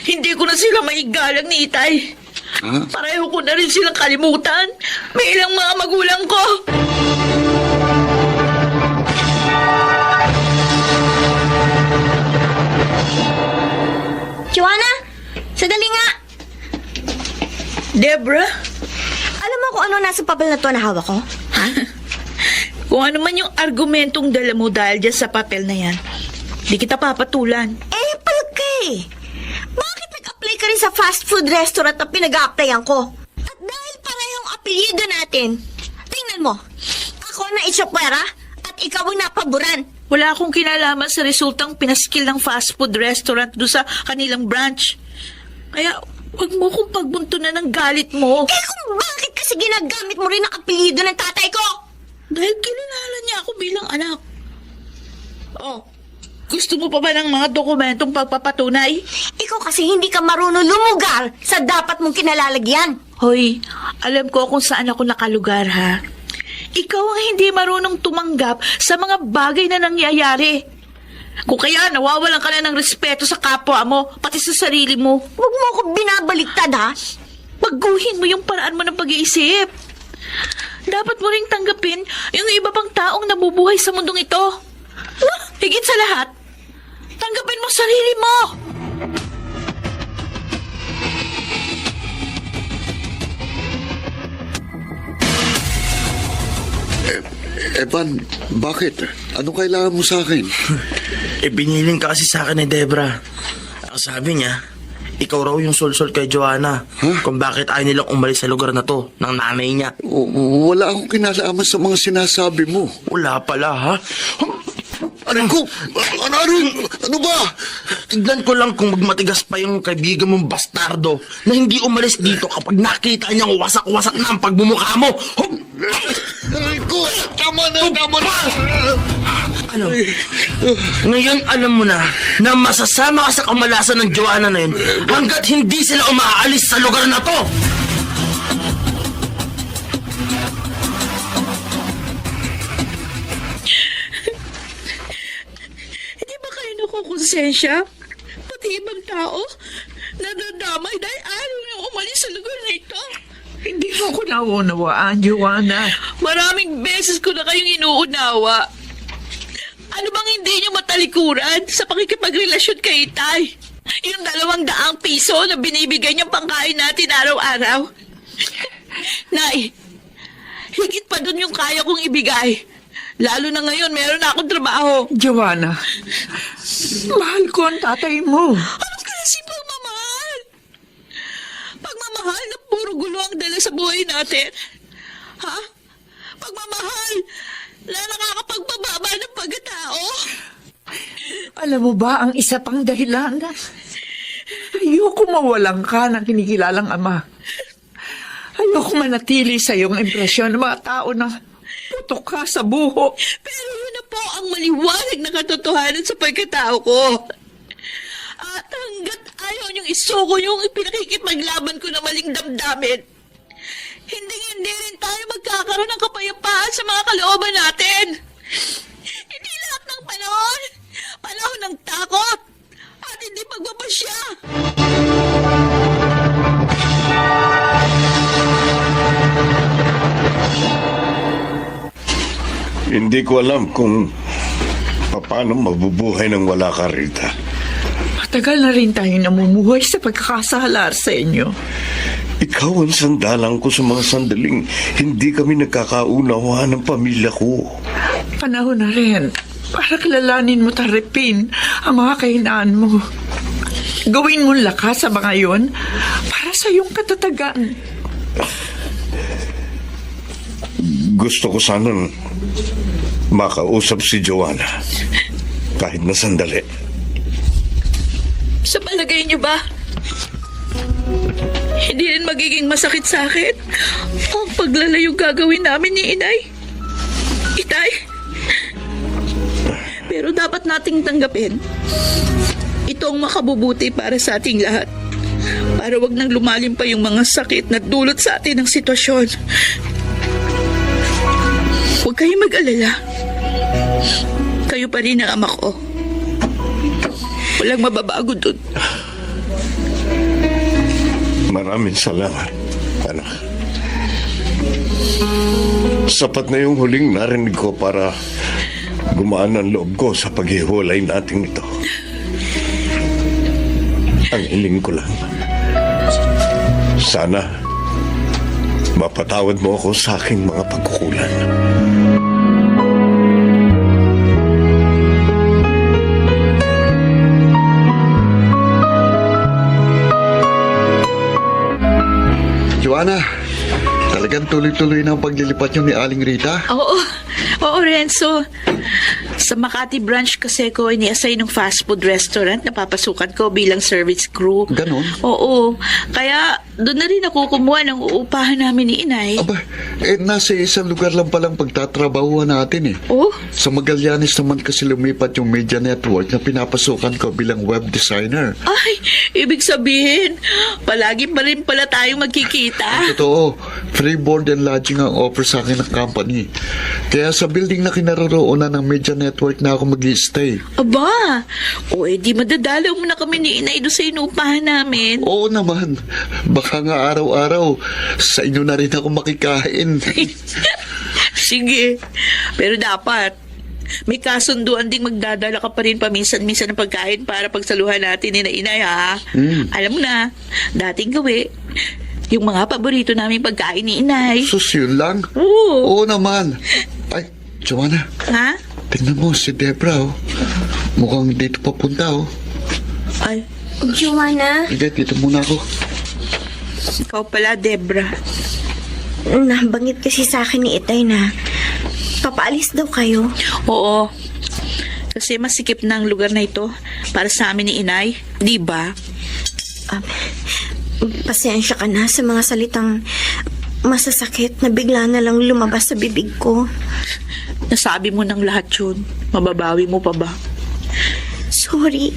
hindi ko na sila maigalang ni Itay. Ha? Pareho ko na rin silang kalimutan. May ilang mga magulang ko. Joanna, sadali nga. Debra? Alam mo kung ano nasa papel na to na hawak ko? Ha? Kung ano man yung argumentong dala mo dahil dyan sa papel na yan, di kita papatulan. Palagay! Bakit nag-apply ka rin sa fast food restaurant na pinag-a-applyan ko? At dahil parehong apelyido natin, tingnan mo, ako na itsokwera at ikaw ang napaboran. Wala akong kinalaman sa resultang pinaskil ng fast food restaurant doon sa kanilang branch. Kaya, huwag mo kong pagbuntunan ng galit mo. Kung bakit kasi ginagamit mo rin ang apelyido ng tatay ko? Dahil kinilala niya ako bilang anak. Oh, gusto mo pa ba ng mga dokumentong pagpapatunay? Ikaw kasi hindi ka marunong lumugar sa dapat mong kinalalagyan. Hoy, alam ko kung saan ako nakalugar, ha? Ikaw ang hindi marunong tumanggap sa mga bagay na nangyayari. Kung kaya nawawalan ka na ng respeto sa kapwa mo, pati sa sarili mo. Huwag mo ako binabaliktad, ha? Baguhin mo yung paraan mo ng pag-iisip. Dapat mo ring tanggapin yung iba pang taong nabubuhay sa mundong ito. Higit sa lahat, tanggapin mo sarili mo. Evan, bakit? Ano kailangan mo sa akin? Biniling ka kasi sa akin ni Debra. Ang sabi niya, ikaw raw yung sulsol kay Joanna. Kung bakit ayaw nilang umalis sa lugar na to ng nanay niya. Wala akong kinalaman sa mga sinasabi mo. Wala pala, ha? Ano ba? Tignan ko lang kung magmatigas pa yung kaibigan mong bastardo na hindi umalis dito kapag nakita niyang wasak-wasak na ang pagbumukha mo. Tama na! Ano? Ngayon alam mo na masasama ka sa kamalasan ng Joanna na yun hanggat hindi sila umaalis sa lugar na to. Hindi ba kayo nakukonsensya? Pati ibang tao, nadadamay dahil ayaw niyong umalis sa lugar na ito. Hindi mo ko naunawaan, Joanna. Maraming beses ko na kayong inuunawa. Ano bang hindi niyo matalikuran sa pakikipagrelasyon kay Itay? Yung 200 piso na binibigay niyang pangkain natin araw-araw. Nay, higit pa dun yung kaya kong ibigay. Lalo na ngayon, meron na akong trabaho. Joanna, mahal ko ang tatay mo. Ano kasi pagmamahal? Pagmamahal na puro gulo ang dala sa buhay natin. Ha? Pagmamahal na nakakapagpababa ng pagkatao. Alam mo ba ang isa pang dahilan? Ayoko mawalan ka ng kinikilalang ama. Ayoko manatili sa iyong impresyon ng mga tao na putok ka sa buho. Pero yun na po ang maliwanag na katotohanan sa pagkatao ko. At hanggat ayaw niyong isuko yung pinakikipaglaban ko na maling damdamin, hindi rin tayo magkakaroon ng kapayapaan sa mga kalooban natin. Hindi lahat ng panahon ng takot at hindi pagbabasya. Hindi ko alam kung paano mabubuhay nang wala ka, Rita. Matagal na rin tayo namumuhay sa pagkakasalar sa inyo. Ikaw ang sandalang ko sa mga sandaling hindi kami nagkakaunawa ng pamilya ko. Panahon na rin para kilalanin mo taripin ang mga kahinaan mo. Gawin mong lakas sa mga yon para sa iyong katatagan. Gusto ko sanang makausap si Joanna kahit na sandali. Sa palagay niyo ba, hindi rin magiging masakit sa akin ang paglalayo gagawin namin ni Inay? Itay? Pero dapat nating tanggapin. Ito ang makabubuti para sa ating lahat. Para wag nang lumalim pa yung mga sakit na dulot sa atin ng sitwasyon. Huwag kayong mag-alala. Kayo pa rin ang ama ko. Walang mababago dun. Maraming salamat, anak. Sapat na yung huling narinig ko para gumaan ang loob ko sa paghiwalay natin ito. Ang hiling ko lang, sana mapatawad mo ako sa aking mga pagkukulang. Joanna, talagang tuloy-tuloy na ang paglilipat niyo ni Aling Rita? Oo, Renzo. Sa Makati branch kasi ko ini-assign ng fast food restaurant na papasukan ko bilang service crew. Ganon? Oo. Kaya doon na rin ako kumuha ng uupahan namin ni Inay. Aba, nasa isang lugar lang palang pagtatrabahuan natin eh. Oh? Sa Magallanes naman kasi lumipat yung media network na pinapasukan ko bilang web designer. Ay, ibig sabihin, palagi pa rin pala tayong magkikita. Totoo, free board and lodging ang offer sa akin ng company. Kaya sa building na kinaroroonan ng media network na ako mag-i-stay. Aba, di madadalaw mo na kami ni Inay doon sa inuupahan namin. Oo naman, baka nga araw-araw sa inyo na rin ako makikain. Sige, pero dapat may kasunduan ding magdadala ka pa rin paminsan-minsan ng pagkain para pagsaluhan natin ni na Inay, ha? Alam mo na, dating gawi, yung mga paborito namin pagkain ni Inay. Sus, yun lang? Oo. Oo naman. Ay, Joanna. Ha? Tingnan mo si Debra, oh. Mukhang dito papunta, oh. Ay, Joanna, Sige, dito muna ako. ikaw pala, Debra. nabanggit kasi sa akin ni Itay na papaalis daw kayo. Oo. Kasi masikip na ang lugar na ito para sa amin ni Inay. Di ba? Pasensya ka na sa mga salitang masasakit na bigla na lang lumabas sa bibig ko. Nasabi mo ng lahat yun. Mababawi mo pa ba? Sorry.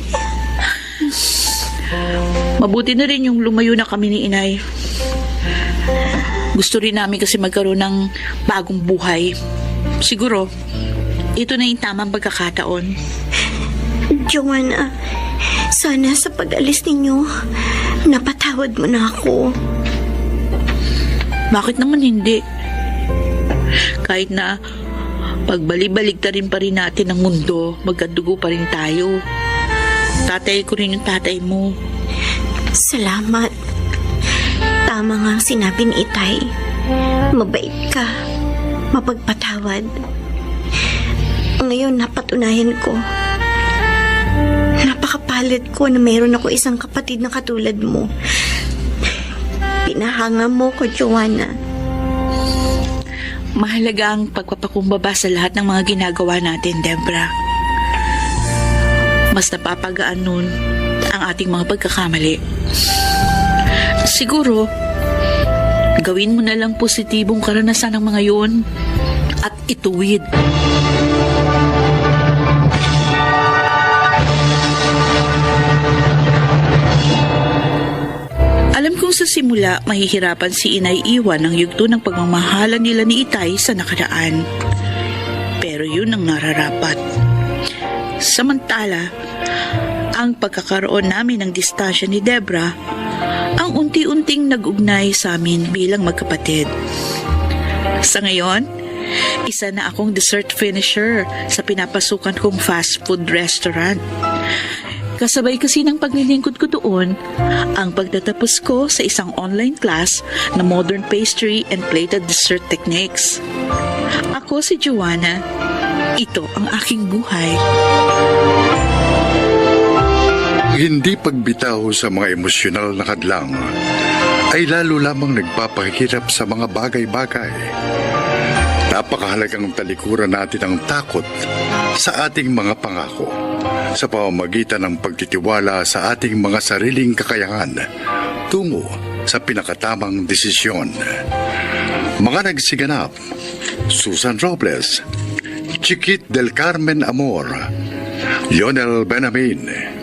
Mabuti na rin yung lumayo na kami ni Inay. Gusto rin namin kasi magkaroon ng bagong buhay. Siguro, ito na yung tamang pagkakataon. Joanna, sana sa pag-alis ninyo, napatawad mo na ako. Bakit naman hindi? Kahit na pagbali-baligtarin pa rin natin ang mundo, magkadugo pa rin tayo. Tatay ko rin yung tatay mo. Salamat. Tama nga ang sinabi ni Itay. Mabait ka. Mapagpatawad. Ngayon napatunayan ko. Napakapalad ko na mayroon ako isang kapatid na katulad mo. Pinahanga mo ko, Joanna. Mahalaga ang pagpapakumbaba sa lahat ng mga ginagawa natin, Debra. Mas napapagaan nun ang ating mga pagkakamali. Siguro, gawin mo na lang positibong karanasan ng mga yun at ituwid. Alam kong sa simula, mahihirapan si Inay iwan ang yugto ng pagmamahalan nila ni Itay sa nakaraan. Pero yun ang nararapat. Samantala, ang pagkakaroon namin ng distansya ni Debra ang unti-unting nag-ugnay sa amin bilang magkapatid. Sa ngayon, isa na akong dessert finisher sa pinapasukan kong fast food restaurant. Kasabay kasi ng paglilingkod ko doon, ang pagtatapos ko sa isang online class na modern pastry and plated dessert techniques. Ako si Joanna. Ito ang aking buhay. Hindi pagbitaw sa mga emosyonal na hadlang ay lalo lamang nagpapahirap sa mga bagay-bagay. Napakahalagang talikuran natin ang takot sa ating mga pangako sa pamamagitan ng pagtitiwala sa ating mga sariling kakayahan tungo sa pinakatamang desisyon. Mga nagsiganap, Susan Robles, Chiquit del Carmen Amor, Lionel Benamin,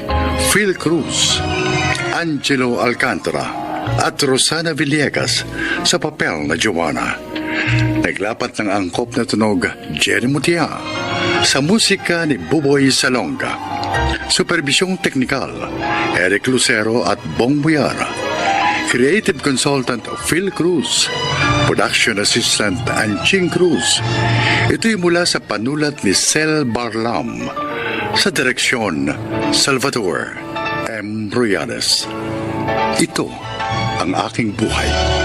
Phil Cruz, Angelo Alcantara at Rosana Villegas sa papel na Joanna. Naglapat ng angkop na tunog Jerry Mutia sa musika ni Buboy Salonga. Supervisyong teknikal Eric Lucero at Bong Buyar. Creative Consultant Phil Cruz. Production Assistant Anching Cruz. Ito'y mula sa panulat ni Sel Barlam. Sa direksyon Salvador M. Royales. Ito ang aking buhay.